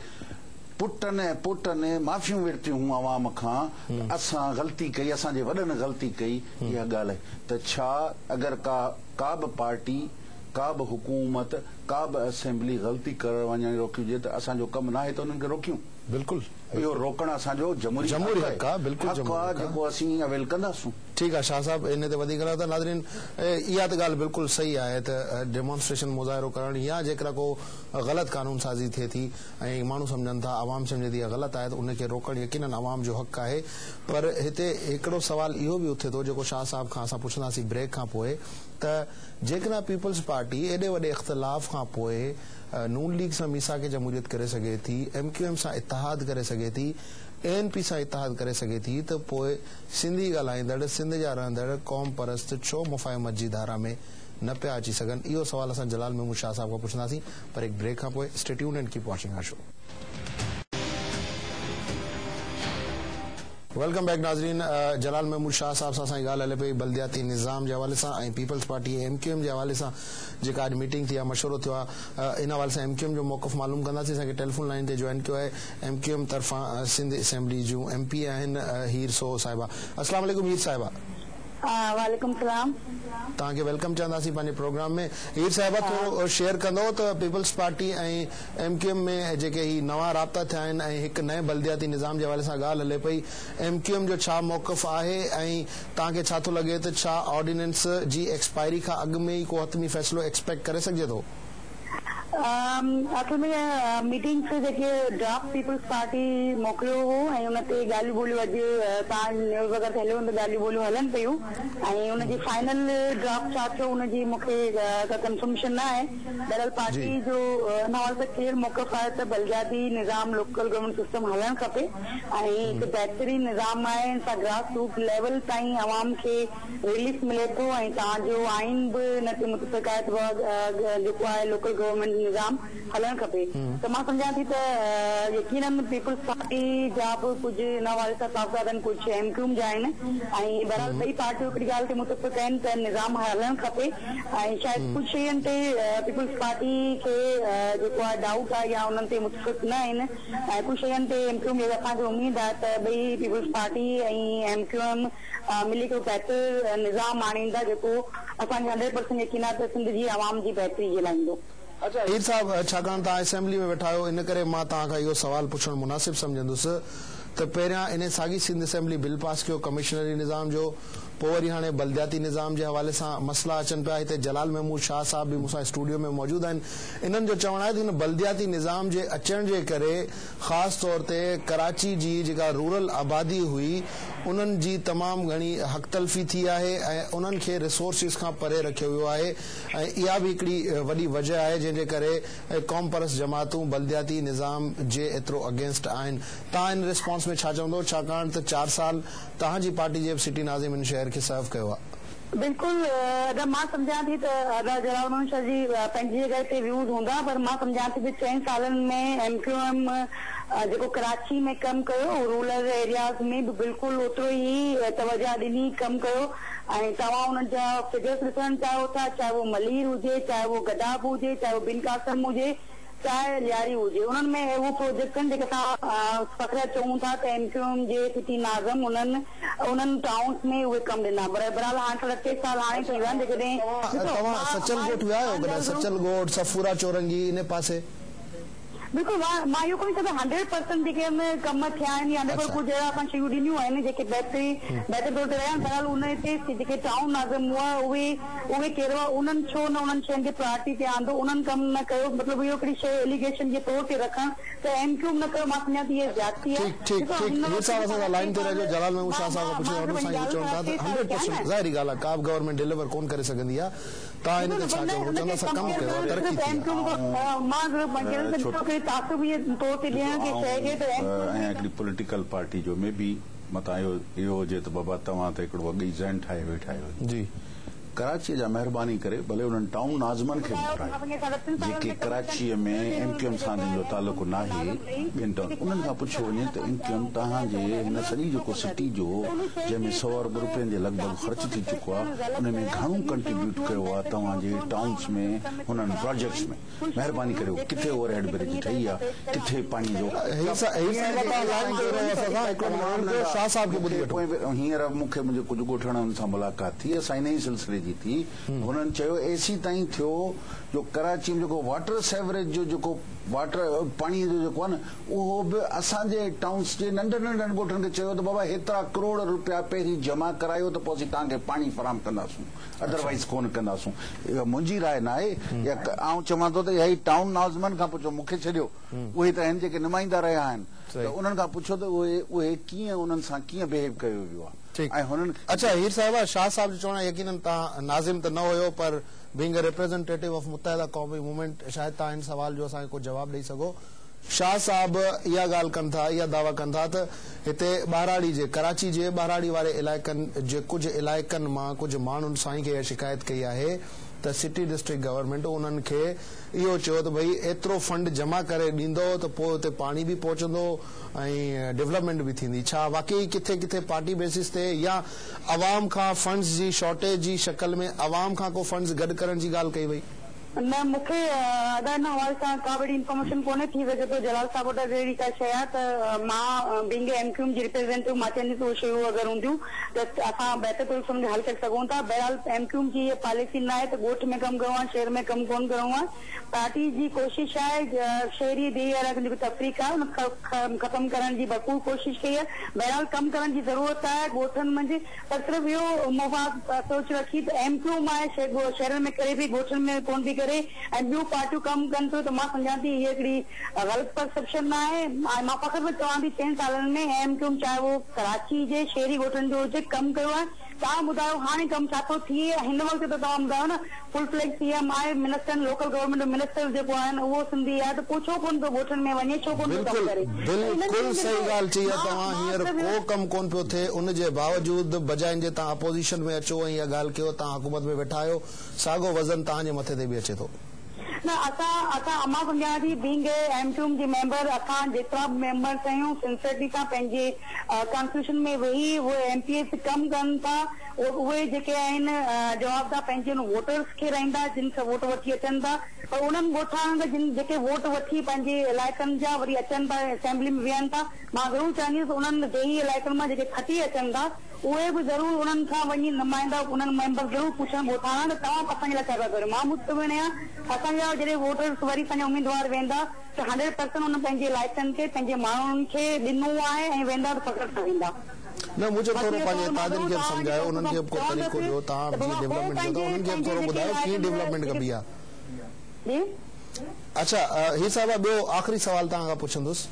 पुटनि माफ़ियूं वरितियूं हुयूं अवाम खां, असां ग़लती कई, असांजे वॾनि ग़लती कई। इहा ॻाल्हि आहे त छा अगरि का बि पार्टी, का बि हुकूमत, का बि असेंबली ग़लती करण वञण रोकिजे त असांजो कमु न आहे त उन्हनि खे रोकियूं? बिल्कुलु, इहो रोकण असांजो जमहूरी हक़ आहे, बिल्कुलु जेको असीं अवेल कंदासूं। ठीकु आहे शाह साहब, इन ते वधीक न त नाज़रीन इहा त ॻाल्हि बिल्कुलु सही आहे त डेमोन्स्ट्रेशन मुज़ाहिरो करणु या जेकॾहिं को ग़लति कानून साज़ी थिए थी ऐं माण्हू सम्झनि था, आवाम सम्झे थी इहा ग़लति आहे, त उनखे रोकणु यकीनन आवाम जो हक़ आहे। पर हिते हिकिड़ो सवाल इहो बि उथे थो जेको शाह साहब खां असां पुछंदासीं ब्रेक खां पोइ, त जेकॾहिं पीपल्स पार्टी एॾे वॾे इख़्तिलाफ़ खां पोइ नून लीग सां मीसाक जमहूरियत करे सघे थी, MQM सां इतिहाद करे सघे थी, ANP सां इतिहाद करे सघे थी, त पोइ सिंधी ॻाल्हाईंदड़, सिंध जा रहंदड़ क़ौम परस्त छो मुफ़ाहिमत जी धारा में न पिया अची सघनि? इहो सवाल असां जलाल महमूद शाह साहब खां पुछंदासीं, पर हिकु ब्रेक खां पोइ। Stay tuned and keep watching our show. Welcome back नाज़रीन, जलाल महमूद शाह साहब सां असांजी ॻाल्हि हले पई बल्दियाती निज़ाम जे हवाले सां ऐं पीपल्स पार्टी MQM जे हवाले सां जेका अॼु मीटिंग थी आहे, मशवरो थियो आहे, इन हवाले सां MQM जो मौक़िफ़ मालूम कंदासीं। असांखे टेलीफोन लाइन ते जॉइन कयो आहे MQM तरफ़ां सिंध असेंबली जूं MP आहिनि हीर सो साहिबा। अस्सलाम वालेकुम हीर साहिबा। वालेकुम सलाम। तव्हांखे वेलकम चवंदासीं पंहिंजे प्रोग्राम में। हीर साहिबा, थोरो शेयर कंदो त पीपल्स पार्टी ऐं MQM में जेके ही नवां राब्ता थिया आहिनि ऐं हिकु नए बल्दियाती निज़ाम जे हवाले सां ॻाल्हि हले पई, MQM जो छा मौक़िफ़ आहे ऐं तव्हांखे छा थो लॻे त छा ऑर्डिनेंस जी एक्सपायरी खां अॻु में ई को हतमी फ़ैसिलो एक्सपेक्ट करे सघिजे थो? असल में मीटिंग से जेके ड्राफ्ट पीपल्स पार्टी मोकिलियो हो ऐं उन ते ॻाल्हियूं ॿोलियूं अॼु तव्हां न्यूज़ वग़ैरह हलियो त ॻाल्हियूं ॿोलियूं हलनि पियूं ऐं उनजी फाइनल ड्राफ्ट छा थियो उनजी मूंखे कंफर्मेशन न आहे। बहरहाल पार्टी जो हिन हवाले सां क्लियर मौक़िफ़ आहे त बल्दियाती निज़ाम लोकल गवर्नमेंट सिस्टम हलणु खपे ऐं हिकु बहितरीन निज़ाम आहे, हिन सां ग्रास रूट लेवल ताईं अवाम खे रिलीफ मिले थो ऐं तव्हांजो आइन बि हिन ते मुतफ़िक़ आहे त जेको आहे लोकल गवर्नमेंट निज़ाम हलणु खपे। त मां सम्झां थी त यकीनन पीपल्स पार्टी जा बि कुझु हिन हवाले सां कागज़ात आहिनि, कुझु MQM जा आहिनि ऐं बहरहाल ॿई पार्टियूं हिकिड़ी ॻाल्हि ते मुतफ़िक़ आहिनि त निज़ाम हलणु खपे ऐं शायदि कुझु शयुनि ते पीपल्स पार्टी खे जेको आहे डाउट आहे या उन्हनि ते मुतफ़िक़ न आहिनि ऐं कुझु शयुनि ते MQM जी असांखे उमेद आहे त ॿई पीपल्स पार्टी ऐं MQM मिली हिकिड़ो बहितर निज़ाम आणींदा जेको असांखे 100% यकीन आहे त सिंध जी आवाम जी बहितरी जे लाइ ईंदो। अच्छा हीर साहब, छाकाणि तव्हां असेंबली में वेठा आहियो इन करे मां तव्हांखां इहो सवाल पुछणु मुनासिब सम्झंदुसि तो पहिरियां इन साॻी सिंध असेंबली बिल पास कयो कमिश्नरी निज़ाम जो, पोइ वरी हाणे बल्दियाती निज़ाम जे हवाले सां मसला अचनि पिया। हिते जलाल महमूद शाह साहब बि मूंसां स्टूडियो में मौजूद आहिनि। इन्हनि जो चवणु आहे त हिन बल्दियाती निज़ाम जे अचण जे करे ख़ासि तौर ते कराची जी जेका रूरल आबादी हुई उन्हनि जी तमामु घणी हक़ तलफ़ी थी आहे ऐं उन्हनि खे रिसोर्सिस खां परे रखियो वियो आहे ऐं इहा बि हिकिड़ी वॾी वजह आहे जंहिंजे करे क़ौम परस्त जमातूं बल्दियाती निज़ाम जे एतिरो अगेंस्ट आहिनि। तव्हां इन रिस्पॉन्स में छा चवंदो, छाकाणि त 4 साल तव्हांजी पार्टी जे सिटी नाज़िम इन शहर खे सर्व कयो आहे? बिल्कुल, अगर मां समझा थी तो जलाल महमूद शाह जी पंहिंजी जगह ते व्यूज हूंदा, पर मां समझा थी 4 सालन में MQM जो कराची में कम कयो, रूरल एरियाज में भी बिल्कुल ओतिरो ही तवज्जो ॾिनी कम कयो। ऐं तव्हां उन्हनि जा फिगर्स ॾिसण चाहियो था, चाहे वो मलीर हुजे, चाहे वो गदाब हुजे, चाहे वो बिन कासम हुजे, चाहे लियारी हुजे, उन्हनि में वो प्रोजेक्ट आहिनि जेके असां फ़ख्र चऊं था त MQM जे सिटी नाज़म उन्हनि टाउन्स में उहे कम ॾिना। बहरहाल हाणे 3 साल हाणे थी विया आहिनि। जेकॾहिं तव्हां सचल ॻोठ विया आहियो कॾहिं? सचल ॻोठ, सफूरा चौरंगी इन पासे? बिल्कुल, मां इहो कोन चवंदा 100% जेके कम थिया आहिनि या 100% कुझु अहिड़ा असां शयूं ॾिनियूं आहिनि जेके बहितर तौर ते रहिया आहिनि। बहरहाल उन ते जेके टाउन नाज़िम हुआ उहे कहिड़ो आहे, उन्हनि छो न उन्हनि शयुनि खे प्रायोरिटी ते आंदो, उन्हनि कम न कयो। मतिलबु इहो हिकिड़ी शइ एलिगेशन जे तौर ते रखणु त MQM न कयो, मां सम्झां थी इहा ज़्यादती आहे। लाइन ते रहिजो। जलाल महमूद शाह साहब खां पुछो, 100% ज़ाहिरी ॻाल्हि आहे, का बि गवर्नमेंट डिलीवर कोन करे सगंदी आहे। तव्हां इन ते छा चवंदो? चवंदा असां कम कयो आहे, तरक़ी थी। पॉलिटिकल पार्टी जो में भी मता इहो हुजे त बाबा तव्हां त हिकिड़ो अॻी ज़हन ठाहे वेठा आहियो जी। कराची जा महिरबानी करे भले उन्हनि टाउन नाज़मनि खे मोकिलायो जेके कराचीअ में MQM सां जो तालुक़ु न आहे, ॿियनि टाउन उन्हनि खां पुछियो वञे त MQM तव्हांजे हिन सॼी जेको सिटी जो जंहिंमें 100 अरब रुपयनि जे लॻभॻि ख़र्च थी चुको आहे, उन में घणो कंट्रीब्यूट कयो आहे तव्हांजे टाउन्स में हुननि प्रोजेक्ट्स में? महिरबानी करे किथे ओवरहेड ब्रिज ठही आहे, किथे पाणी जो हींअर मूंखे मुंहिंजे कुझु ॻोठणनि सां मुलाक़ात थी, असां इन ई सिलसिले थी। हुननि चयो एसी ताईं थियो जो कराची में जेको वाटर सेवरेज जो जेको वाटर पाणी जो जेको आहे न, उहो बि असांजे टाउन्स जे नंढनि ॻोठनि खे चयो त बाबा हेतिरा करोड़ रुपया पहिरीं जमा करायो त पोइ असीं तव्हांखे पाणी फराहम कंदासूं, अदरवाइज़ कोन कंदासूं। इहा मुंहिंजी राय न आहे, आउं चवां थो त इहा ई टाउन नाज़मनि खां पुछो, मूंखे छॾियो, उहे त आहिनि जेके नुमाइंदा रहिया आहिनि, त उन्हनि खां पुछो त उहे कीअं उन्हनि सां कीअं बिहेव कयो वियो आहे। अच्छा हीर साहिबा, शाह साहब जो चवणु यकीनन तव्हां नाज़िम त न हुयो, पर बीइंग अ रिप्रेजेंटेटिव ऑफ मुत्तहिदा क़ौमी मूवमेंट शायदि तव्हां हिन सवाल जो असांखे कुझु जवाबु ॾेई सघो। शाह साहब इहा ॻाल्हि कनि था, इहा दावा कनि था त हिते ॿाराड़ी जे कराची जे ॿाराड़ी वारे इलाइक़नि जे कुझु इलाइक़नि मां कुझु माण्हुनि साईं खे इहा शिकायत कई आहे त सिटी डिस्ट्रिक्ट गवर्नमेंट उन्हनि खे इहो चयो त भई एतिरो फंड जमा करे ॾींदो त पोइ हुते पाणी बि पहुचंदो ऐं डेवलपमेंट बि थींदी। छा वाकई किथे किथे पार्टी बेसिस ते या अवाम खां फंड्स जी शॉर्टेज जी शक्ल में अवाम खां को फंड्स गॾु करण जी ॻाल्हि कई वई? न, मूंखे अदा हिन हवाले सां का बि इंफॉर्मेशन कोन्हे। थी सघे थो जलाल साहब वटि अहिड़ी का शइ आहे त मां बीइंग MQM जी रिप्रेजेंटेटिव मां चवंदी त उहे शयूं अगरि हूंदियूं त असां बहितर तौर सां हल करे सघूं था। बहरहाल MQM जी इहा पॉलिसी न आहे त ॻोठ में कमु करिणो आहे, शहर में कमु कोन करिणो आहे। पार्टी जी कोशिशि आहे शहरी देर जेको तफ़रीक़ आहे उन ख़तमु करण जी भरपूर कोशिशि कई आहे। बहरहाल कमु करण जी ज़रूरत आहे ॻोठनि मंझि, पर सिर्फ़ु इहो मुफ़ाद सोच रखी त MQM आहे शहरनि में करे बि ॻोठनि में कोन थी करे ऐं ॿियूं पार्टियूं कमु कनि थियूं, त मां सम्झां थी हीअ हिकिड़ी ग़लति परसेप्शन न आहे। मां फ़ख्र में चवां थी 4 सालनि में MQM चाहे वो कराची जे शहरी ॻोठनि जो हुजे कमु कयो आहे। तव्हां ॿुधायो हाणे कमु छा थो थिए? हिन वक़्तु त तव्हां ॿुधायो न फुल फ्लैग CM आहे, मिनिस्टर लोकल गवर्नमेंट मिनिस्टर जेको आहिनि उहो सिंधी आहे, त पोइ छो कोन थो ॻोठनि में वञे, छो कोन थो कमु करे? बिल्कुलु सही ॻाल्हि चई आहे तव्हां। हींअर को कमु कोन पियो थिए, उन जे बावजूदि बजाइन जे तव्हां अपोज़िशन में अचो ऐं इहा ॻाल्हि कयो, तव्हां हुकूमत में वेठा आहियो, साॻियो वज़न तव्हांजे मथे ते बि अचे थो। न, मां सम्झां थी बीइंग MQM जी मेंबर, असां जेतिरा बि मेंबर्स आहियूं सिंसियरिटी सां पंहिंजे कॉन्स्टिट्यूशन में वेही उहे MPs कमु कनि था। उहे जेके आहिनि जवाबदार पंहिंजे वोटर्स खे रहंदा जिन सां वोट वठी अचनि था, पर उन्हनि ॻोठाणनि जिन जेके वोट वठी पंहिंजे इलाइक़नि जा वरी अचनि था असेंबली में विहनि था, मां ज़रूरु चाहींदसि उन्हनि ॾेही इलाइक़नि मां जेके खटी अचनि था उहे बि ज़रूर उन्हनि खां वञी नुमाइंदा उन्हनि मेंबर ज़रूर पुछण ॻोठाणा त तव्हां असांजे लाइ छा था कयो। मां मुतमिन आहियां असांजा जॾहिं वोटर्स वरी पंहिंजा उम्मीदवार वेंदा त 100% उन पंहिंजे इलाइक़नि खे पंहिंजे माण्हुनि खे ॾिनो आहे ऐं वेंदा त पकड़ सां वेंदा। न मुझे थोरो पंहिंजे तादिन खे समझायो, उन्हनि खे को तरीक़ो ॾियो, तव्हां जी डेवलपमेंट जो उन्हनि खे थोरो ॿुधायो कीअं डेवलपमेंट कबी आहे। अच्छा हीअ साहिबा ॿियो आख़िरी सवाल तव्हां खां पुछंदुसि,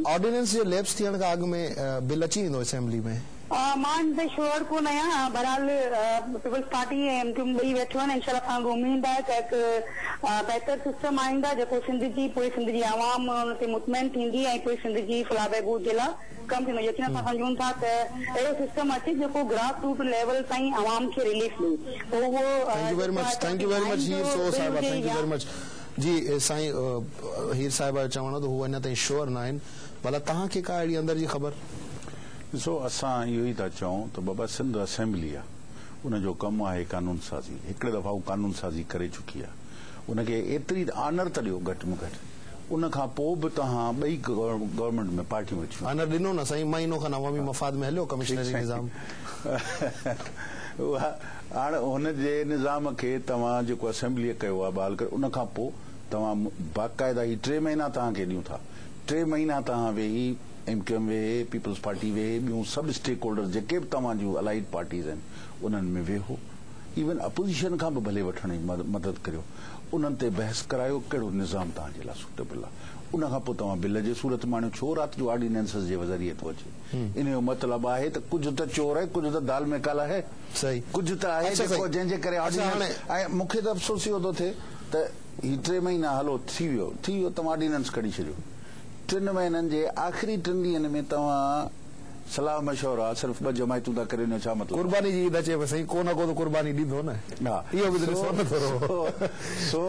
ऑर्डिनेंस जे लैप्स थियण खां अॻु में बिल अची वेंदो असेंबली में? मां त श्योर कोन आहियां, बहरहाल पीपल्स पार्टी ऐं एमक्यूएम ॿई वेठो आहिनि, इंशाल्लाह असांखे उम्मीद आहे त हिकु बहितर सिस्टम आईंदा जेको सिंध जी आवाम उन ते मुतमइन थींदी ऐं पूरी सिंध जी फलाह बहबूद जे लाइ कमु थींदो। यकीन असां सम्झूं था त अहिड़ो सिस्टम अचे जेको ग्रास रूट लेवल ताईं आवाम खे रिलीफ ॾिए। थैंक यू वेरी मच हीर सो साहिबा, थैंक यू वेरी मच। जी साईं हीर साहिबा चवण त हू अञा ताईं श्योर न आहिनि, भला तव्हांखे का अहिड़ी अंदर जी ख़बर? ॾिसो असां इहो ई था चऊं त बाबा सिंध असेंबली आहे, उनजो कमु आहे कानून साज़ी, हिकिड़े दफ़ा हू कानून साज़ी करे चुकी आहे, उनखे एतिरी ऑनर त ॾियो घटि में घटि, उन खां पोइ बि तव्हां ॿई गवर्नमेंट में पार्टियूं अचूं। ऑनर ॾिनो न साईं, महीनो खनि अवामी मफ़ाद में हलियो कमिश्नरी निज़ाम। हाणे हुनजे निज़ाम खे तव्हां जेको असेंबलीअ कयो आहे बहाल करे, उन खां पोइ तव्हां बाक़ाइदा ही 3 महीना तव्हांखे ॾियूं था, 3 महीना तव्हां वेही एमक्यूएम वेहे, पीपल्स पार्टी वेहे, ॿियूं सभु स्टेक होल्डर्स जेके बि तव्हां जूं अलाइड पार्टीज़ आहिनि उन्हनि में वेहो, इवन अपोजिशन खां बि भले वठण जी मदद करियो, उन्हनि ते बहस करायो कहिड़ो निज़ाम तव्हांजे लाइ सूटेबल आहे, उन खां पोइ तव्हां बिल जे सूरत माण्हू छो राति जो ऑर्डिनेंसिस जे ज़रिए थो अचे। इन जो मतिलबु आहे त कुझु त चोर आहे, कुझु त दाल में काला है, सही कुझु त आहे जंहिंजे करे ऐं मूंखे त अफ़सोस इहो थो थिए त ही 3 महीना हलो थी वियो तव्हां ऑर्डिनेंस कढी छॾियो, 3 महीननि जे आख़िरी 3 ॾींहंनि में तव्हां सलाह मशवरा सिर्फ़ 2 जमायतूं था करे, छा मतिलबु? कुर्बानी जी ईद अचे सही, को न को त कुर्बानी ॾींदो न। इहो बि ॾिसो न थोरो। सो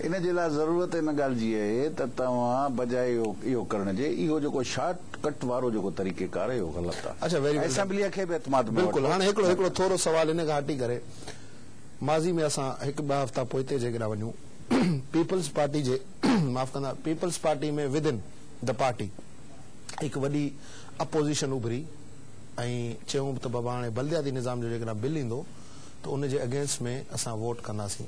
इन जे लाइ ज़रूरत इन ॻाल्हि जी आहे त तव्हां बजाए इहो करण जे इहो जेको शॉर्ट कट वारो जेको तरीक़ेकार आहे इहो ग़लति आहे। अच्छा वेरी असेंबलीअ खे बि एतमाद में बिल्कुलु। हाणे हिकिड़ो थोरो सवाल इन खां हटी करे, माज़ी में असां 1-2 हफ़्ता पोइते जेकॾहिं वञूं, पीपल्स पार्टी जे माफ़ कंदा, पीपल्स पार्टी में विद इन द पार्टी हिकु वॾी अपोज़िशन उभरी ऐं चयूं त बाबा हाणे बल्दियाती निज़ाम जो जेकॾहिं बिल ईंदो त उन जे अगेंस्ट में असां वोट कंदासीं,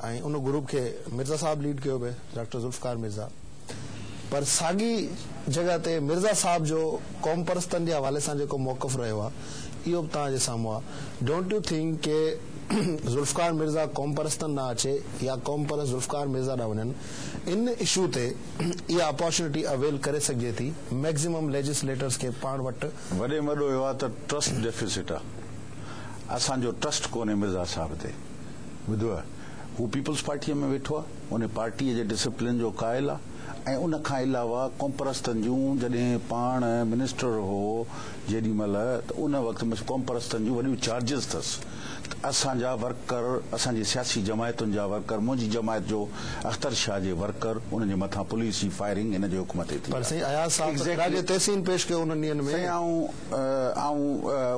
ऐं उन ग्रुप खे मिर्ज़ा साहब लीड कयो पिए, डॉक्टर ज़ुल्फ़िकार मिर्ज़ा, पर साॻी जॻह ते मिर्ज़ा साहब जो क़ौम परस्तनि जे हवाले सां जेको मौक़िफ़ रहियो आहे इहो बि तव्हांजे साम्हूं आहे। डोंट यू थिंक के ज़ुल्फ़िकार मिर्ज़ा क़ौम परस्तनि न अचे या क़ौम परस्त ज़ुल्फ़िकार मिर्ज़ा ॾांहुं वञनि, इन इशू ते इहा अपॉर्चुनिटी अवेल करे सघिजे थी मैक्सिमम लेजिस्लेटर्स खे पाण वटि? वॾे में वॾो इहो आहे त ट्रस्ट डेफिसिट आहे, असांजो ट्रस्ट कोन्हे मिर्ज़ा साहब ते। ॿुधो आहे, हू पीपल्स पार्टीअ में वेठो आहे, उन पार्टीअ जे डिसिप्लिन जो क़ाइल आहे, ऐं उन खां अलावा क़ौम परस्तनि जूं जॾहिं पाण मिनिस्टर हो जेॾी महिल त उन वक़्तु में क़ौम परस्तनि जूं वॾियूं चार्जिस अथसि। असांजा वर्कर, असांजी सियासी जमायतुनि जा वर्कर, मुंहिंजी जमायत जो अख्तर शाह जे वर्कर, उनजे मथां पुलिस जी फायरिंग इन जे हुकूमत ते थी। पर साईं अयाज़ साहब तहसीन पेश कयो उन ॾींहंनि में। ऐं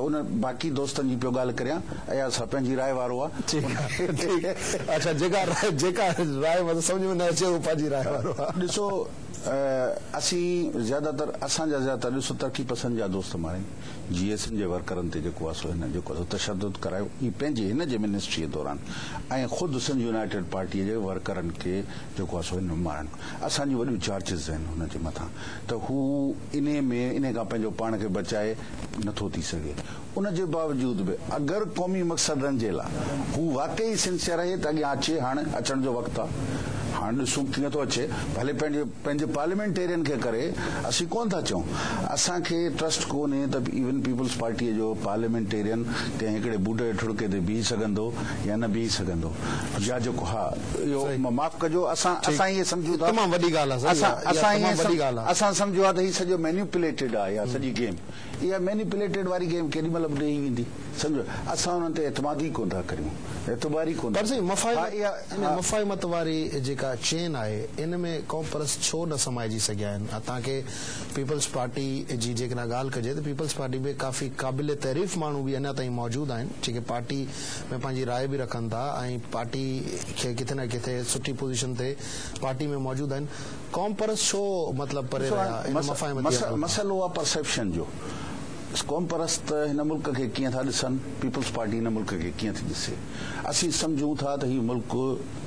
उन बाक़ी दोस्तनि जी पियो ॻाल्हि करियां, अयाज़ साहब पंहिंजी राय वारो आहे। अच्छा जेका राय मतलब समझ में न अचे वो पंहिंजी राय वारो आहे। ॾिसो असीं ज़्यादातर असांजा ज़्यादातर ॾिसो तरक़ी पसंद जा दोस्त मारे GSN जे वर्करनि ते जेको आहे सो हिन जेको आहे तशद्दुद करायो ही पंहिंजे हिन जे मिनिस्ट्रीअ दौरान, ऐं ख़ुदि सिंध यूनाइटेड पार्टीअ जे वर्करनि खे जेको आहे सो हिन मारनि। असांजी वॾियूं चार्जिस आहिनि हुन जे मथां, त हू इन खां पंहिंजो पाण खे बचाए नथो थी सघे। उन जे बावजूद बि अगरि क़ौमी मक़सदनि जे लाइ हू वाकई सिंसियर आहे त अॻियां अचे, हाणे अचण जो वक़्तु आहे। हाणे ॾिसूं कीअं थो अचे, भले पंहिंजे पार्लियामेंटेरियन खे करे, असीं कोन था चऊं, असांखे ट्रस्ट कोन्हे त इवन पीपल्स पार्टीअ जो पार्लियामेंटेरियन कंहिं हिकिड़े बूढ़े ठुड़के ते बीह सघंदो या न बीह सघंदो, या जेको हा इहो माफ़ कजो, असां इहे सम्झूं था, तमामु वॾी ॻाल्हि आहे, असां सम्झो आहे त हीउ सॼो मैन्युपुलेटेड आहे, या सॼी गेम इहा मैन्युपुलेटेड वारी गेम केॾी महिल बि ॾेई वेंदी, सम्झो असां हुननि ते एतमाद ई कोन था करियूं, एतबार ई कोन। पर साईं मफ़ाहिमत वारी जेका चेन आहे इन में क़ौम परस्त छो न समाइजी सघिया आहिनि? तव्हांखे पीपल्स पार्टी जी जेकॾहिं ॻाल्हि कजे त पीपल्स पार्टी में काफ़ी क़ाबिल तारीफ़ माण्हू बि अञा ताईं मौजूदु आहिनि जेके पार्टी में पंहिंजी राय बि रखनि था ऐं पार्टी खे किथे न किथे सुठी पोज़ीशन ते पार्टी में मौजूदु आहिनि। क़ौम परस्त छो मतिलबु परे रहिया? मसइलो आहे परसेप्शन जो। क़ौम परस्त हिन मुल्क खे कीअं था ॾिसनि, पीपल्स पार्टी हिन मुल्क खे कीअं थी ॾिसे। असीं सम्झूं था त हीउ मुल्क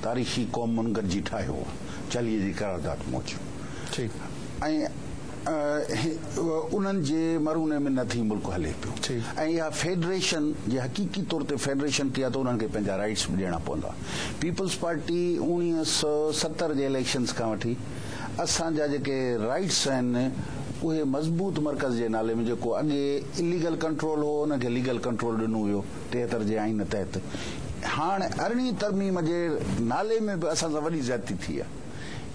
तारीख़ी क़ौमुनि गॾिजी ठाहियो आहे, 40 जी करारदाद मौजूदु ऐं उन्हनि जे मरूने में नथी मुल्क हले पियो ऐं इहा फेडरेशन जे हक़ीक़ी तौर ते फेडरेशन कया त उन्हनि खे पंहिंजा राइट्स बि ॾियणा पवंदा। पीपल्स पार्टी 1970 जे इलेक्शन्स खां वठी असांजा जेके राइट्स आहिनि उहे मज़बूत मर्कज़ जे नाले में, जेको अॻे इलीगल कंट्रोल हो उनखे लीगल कंट्रोल ॾिनो वियो 73 जे आइन तहत। हाणे 18वीं तरमीम जे नाले में बि असां सां वॾी ज़्यादती थी आहे,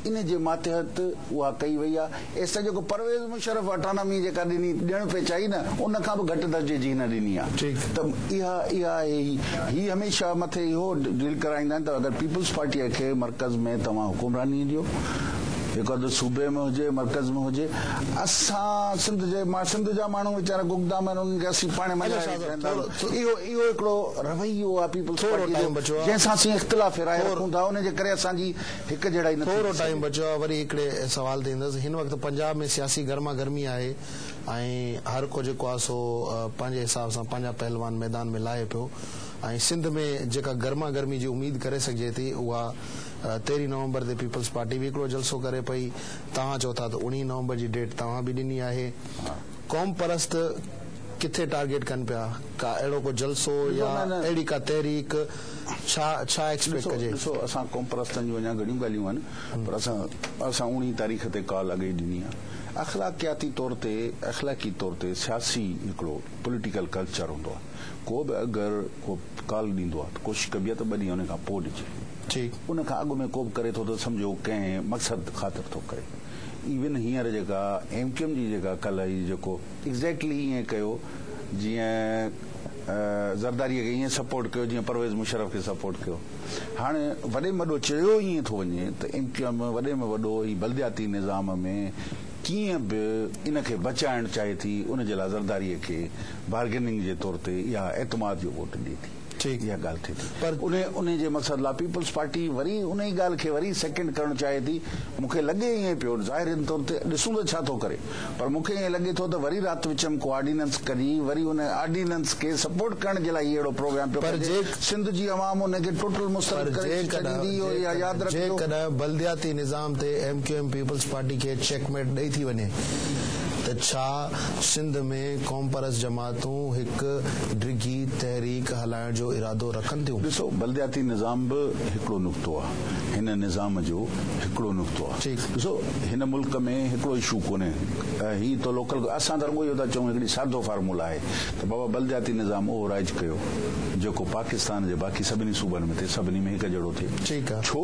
इन जे मातहत उहा कई वई आहे। ऐं जेको परवेज़ मुशर्रफ ऑटोनॉमी जेका ॾिनी ॾियण पे चाही न, उन खां बि घटि दर्जे जी न ॾिनी आहे। त इहा ही हमेशह मथे इहो डील कराईंदा आहिनि त अगरि पीपल्स पार्टीअ खे मर्कज़ में तव्हां हुकुमरानी ॾियो, हिकु अधु सूबे में हुजे मर्कज़ में हुजे, असां सिंध जा माण्हू वीचारा गुगदाम आहिनि, उन्हनि खे असीं पाण इहो हिकिड़ो रवैयो आहे पीपल्स पार्टी जंहिंसां असीं इख़्तिलाफ़ राय रखूं था, उनजे करे असांजी हिकु जहिड़ा थोरो टाइम बचियो आहे। वरी हिकिड़े सवाल ते ईंदुसि। हिन वक़्तु पंजाब में सियासी गर्मा गर्मी आहे ऐं हर को जेको आहे सो पंहिंजे हिसाब सां पंहिंजा पहलवान मैदान में लाहे पियो ऐं सिंध में जेका गर्मा गर्मी जी उम्मीद करे सघिजे थी उहा 13 नवंबर ते पीपल्स पार्टी बि हिकिड़ो जलसो करे पई। तव्हां चओ था त 19 नवंबर जी डेट तव्हां बि ॾिनी आहे। क़ौम परस्त किथे टारगेट कनि पिया, का अहिड़ो को जलसो या अहिड़ी का तहरीक, छा एक्सपेक्ट कजे? ॾिसो, असां क़ौम परस्तनि जूं अञा घणियूं ॻाल्हियूं आहिनि, पर असां 19 तारीख़ ते कॉल अॻे ॾिनी आहे। अख़लाक़ियाती तौर ते सियासी हिकिड़ो पॉलिटिकल कल्चर हूंदो आहे। को बि अगरि को कॉल ॾींदो आहे त कोशिशि कबी आहे त 2 ॾींहं उन खां पोइ ॾिजे। उन खां अॻु में को बि करे थो त सम्झो कंहिं मक़सद ख़ातिर थो करे। इवन हींअर जेका MQM जी जेका कल्ह ई जेको एग्ज़ैक्टली ईअं कयो जीअं ज़रदारीअ खे ईअं सपोर्ट कयो जीअं परवेज़ मुशर्रफ खे सपोर्ट कयो। हाणे वॾे में वॾो चयो ईअं थो वञे त MQM वॾे में वॾो ही बलदियाती निज़ाम में कीअं बि इनखे बचाइण चाहे थी, उन जे लाइ ज़रदारीअ खे बार्गेनिंग जे तौर ते या एतमाद जो वोट ॾिए थी। इहा ॻाल्हि थिए थी, पर उन जे मक़सद लाइ पीपल्स पार्टी वरी उन ई ॻाल्हि खे वरी सेकेंड करणु चाहे थी। मूंखे लॻे ईअं पियो, ज़ाहिर तौर ते ॾिसूं त छा थो करे, पर मूंखे ईअं लॻे थो त वरी राति विच में को ऑर्डिनेंस करी वरी उन ऑर्डिनेंस खे सपोर्ट करण जे लाइ अहिड़ो प्रोग्राम पियो करे सिंध जी अवाम उनखे टोटल मुस्तरद करे छॾींदी। यादि रखो, जेकॾहिं बलदियाती निज़ाम ते MQM पीपल्स पार्टी खे चेकमेट ॾेई थी वञे त छा सिंध में क़ौम परस्त जमातूं हिकु डिघी तहरीक हलाइण जो इरादो रखनि थियूं? ॾिसो, बलदियाती निज़ाम बि हिकिड़ो नुक़्तो आहे, हिन निज़ाम जो हिकिड़ो नुक़्तो आहे। ॾिसो, हिन मुल्क में हिकिड़ो इशू कोन्हे, ही त लोकल, असां त रुॻो इहो था चऊं हिकिड़ी सादो फार्मूला आहे त बाबा बलदियाती निज़ाम ओवरराइज कयो जेको पाकिस्तान जे बाक़ी सभिनी सूबनि में थिए, सभिनी में हिकु जहिड़ो थिए। छो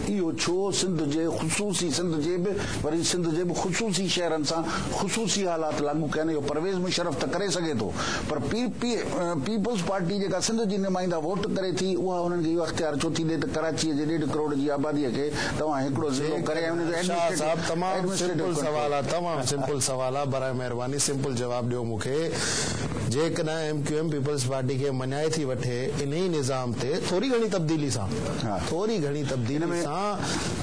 इहो छो सिंध जे ख़ुशूसी, सिंध जे बि ख़ुशूसी शहरनि सां ख़ुशूसी हालात लागू कनि? इहो परवेज़ मुशर्रफ त करे सघे थो, पर पीपल्स पार्टी जेका सिंध जी नुमाइंदा वोट करे थी, उहा हुननि खे इहो अख़्तियार छो थी ॾे त कराचीअ जे 1.5 करोड़ जी आबादीअ खे तव्हां हिकिड़ो ज़िलो करे? तमामु सिंपल सवाल आहे, बराए महिरबानी सिंपल जवाब ॾियो मूंखे। जेकॾहिं MQM पीपल्स पार्टी खे मञाए थी वठे इन ई निज़ाम ते थोरी घणी तब्दीली सां,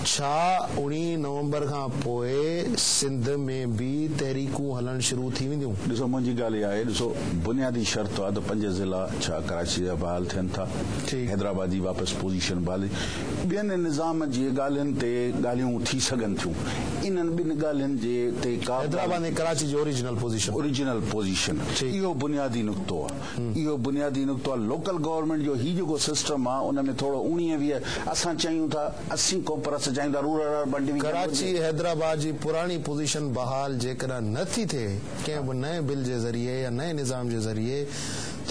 छा 19 नवंबर खां पोइ सिंध में बि तहरीकूं हलण शुरू थी वेंदियूं? ॾिसो, मुंहिंजी ॻाल्हि इहा आहे, ॾिसो बुनियादी शर्त आहे त 5 ज़िला छा कराची जा बहाल थियनि था, हैदराबाद जी वापसि पोजीशन बहाली, ॿियनि निज़ाम जी ॻाल्हियुनि ते ॻाल्हियूं थी सघनि थियूं। इन्हनि ॿिनि ॻाल्हियुनि जे ते हैदराबाद ऐं कराची जी ओरिजिनल पोजीशन इहो बुनियादी नुक़्तो आहे। लोकल गवर्नमेंट जो ही जेको सिस्टम आहे उन में थोरो 19-20 असां चाहियूं था, 80 क़ौम परस्त चाहियूं था रूरल अर्बन। कराची हैदराबाद जी पुरानी पोजीशन बहाल जेकॾहिं नथी थिए कंहिं बि नए बिल जे ज़रिए या नए निज़ाम जे ज़रिए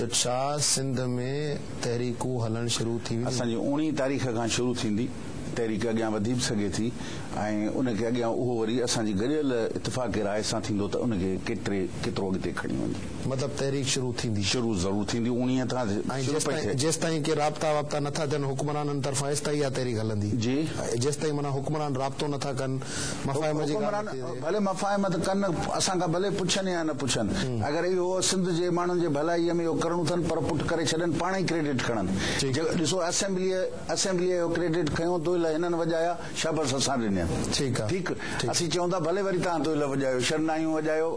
त छा सिंध में तहरीकूं हलण शुरू थी वेंदियूं? असांजी 19 तारीख़ खां शुरू थींदी तहरीक, अॻियां वधी बि सघे थी ऐं उनखे अॻियां उहो वरी असांजी गॾियल इतफ़ाक़ी राय सां थींदो त उनखे केतिरो अॻिते खणी वञे। मतिलबु तहरीक शुरू ज़रूर थींदी 19 खां। जेसि ताईं के राब्ता वाब्ता नथा थियनि हुक्मराननि तरफ़ां एसि ताईं इहा तहरीक हलंदी जी? जेसि ताईं माना हुक्मरान राब्तो नथा कनि, मफ़ाहिम जी भले मफ़ाहिम त कनि, असांखां भले पुछनि या न पुछनि, अगरि इहो सिंध जे माण्हुनि जे भलाईअ में इहो करणो अथनि पर पुट करे छॾनि, पाण ई क्रेडिट खणनि। ॾिसो, असेंबलीअ जो क्रेडिट खयों तो हिननि वॼाया, शाबस असां ॾिननि। ठीकु, असीं चऊं था भले वरी तव्हां तो वॼायो, शरनायूं वॼायो,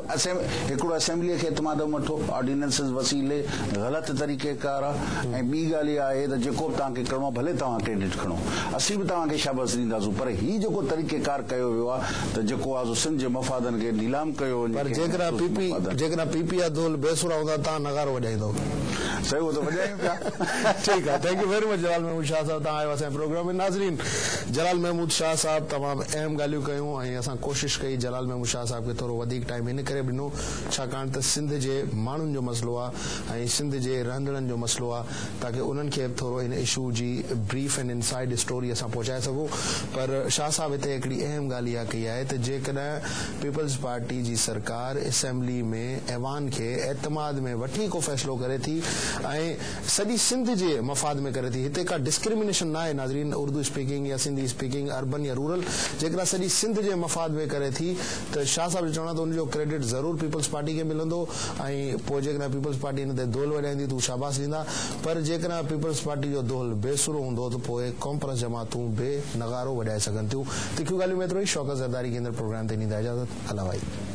हिकिड़ो असेंबलीअ खे एतमाद वठो ऑर्डिनेंसेस वसीले ग़लति तरीक़ेकार आहे ऐं ॿी ॻाल्हि इहा आहे त जेको बि तव्हांखे करिणो आहे भले तव्हां क्रेडिट खणो असीं बि तव्हांखे शाबाश ॾींदासीं पर ही जेको तरीक़ेकार कयो वियो आहे त जेको आहे सिंध जे मफ़ादनि खे नीलाम कयो जेकॾहिं पीपी जा दोल बेसुरा हूंदा तव्हां नगारो वॼाईंदो सही हो तो वॼायूं पिया ठीकु आहे थैंक यू वेरी मच जलाल महमूद शाह साहब तव्हां आयो असांजे प्रोग्राम में नाज़रीन जलाल महमूद शाह साहब तमामु अहम ॻाल्हियूं कयूं ऐं असां कोशिशि कई जलाल महमूद शाह साहब खे थोरो वधीक टाइम इन करे ॾिनो छाकाणि त सिंध जे माण्हुनि जो मसइलो आहे ऐं सिंध जे रहंदड़नि जो मसइलो आहे ताकी उन्हनि खे थोरो इन इशू जी ब्रीफ एंड इनसाइड स्टोरी असां पहुचाए सघूं पर शाह साहब हिते हिकिड़ी अहम ॻाल्हि इहा कई आहे त जेकॾहिं पीपल्स पार्टी जी सरकार असेंबली में ऐवान खे एतमाद में वठी को फ़ैसिलो करे थी ऐं सॼी सिंध जे मफ़ाद में करे थी हिते का डिस्क्रिमिनेशन न आहे नाज़रीन उर्दू स्पीकिंग या सिंधी स्पीकिंग अर्बन या रूरल जेकॾहिं सॼी सिंध जे मफ़ाद में करे थी त शाह साहब जो चवणो आहे त उनजो क्रेडिट ज़रूरु पीपल्स पार्टी खे मिलंदो ऐं पोइ जेकॾहिं पीपल्स पार्टी हिन ते दोल वॼाईंदी त शाबाश ॾींदा पर जेकॾहिं पीपल्स पार्टी जो दोल बेसुरो हूंदो त पोइ कॉम्प्रेस जमातूं बे नगारो वॼाए सघनि थियूं तिखियूं ॻाल्हियूं में एतिरो ई शौक़त ज़रदारी केंद्र प्रोग्राम ते ॾींदा इजाज़त अला भाई।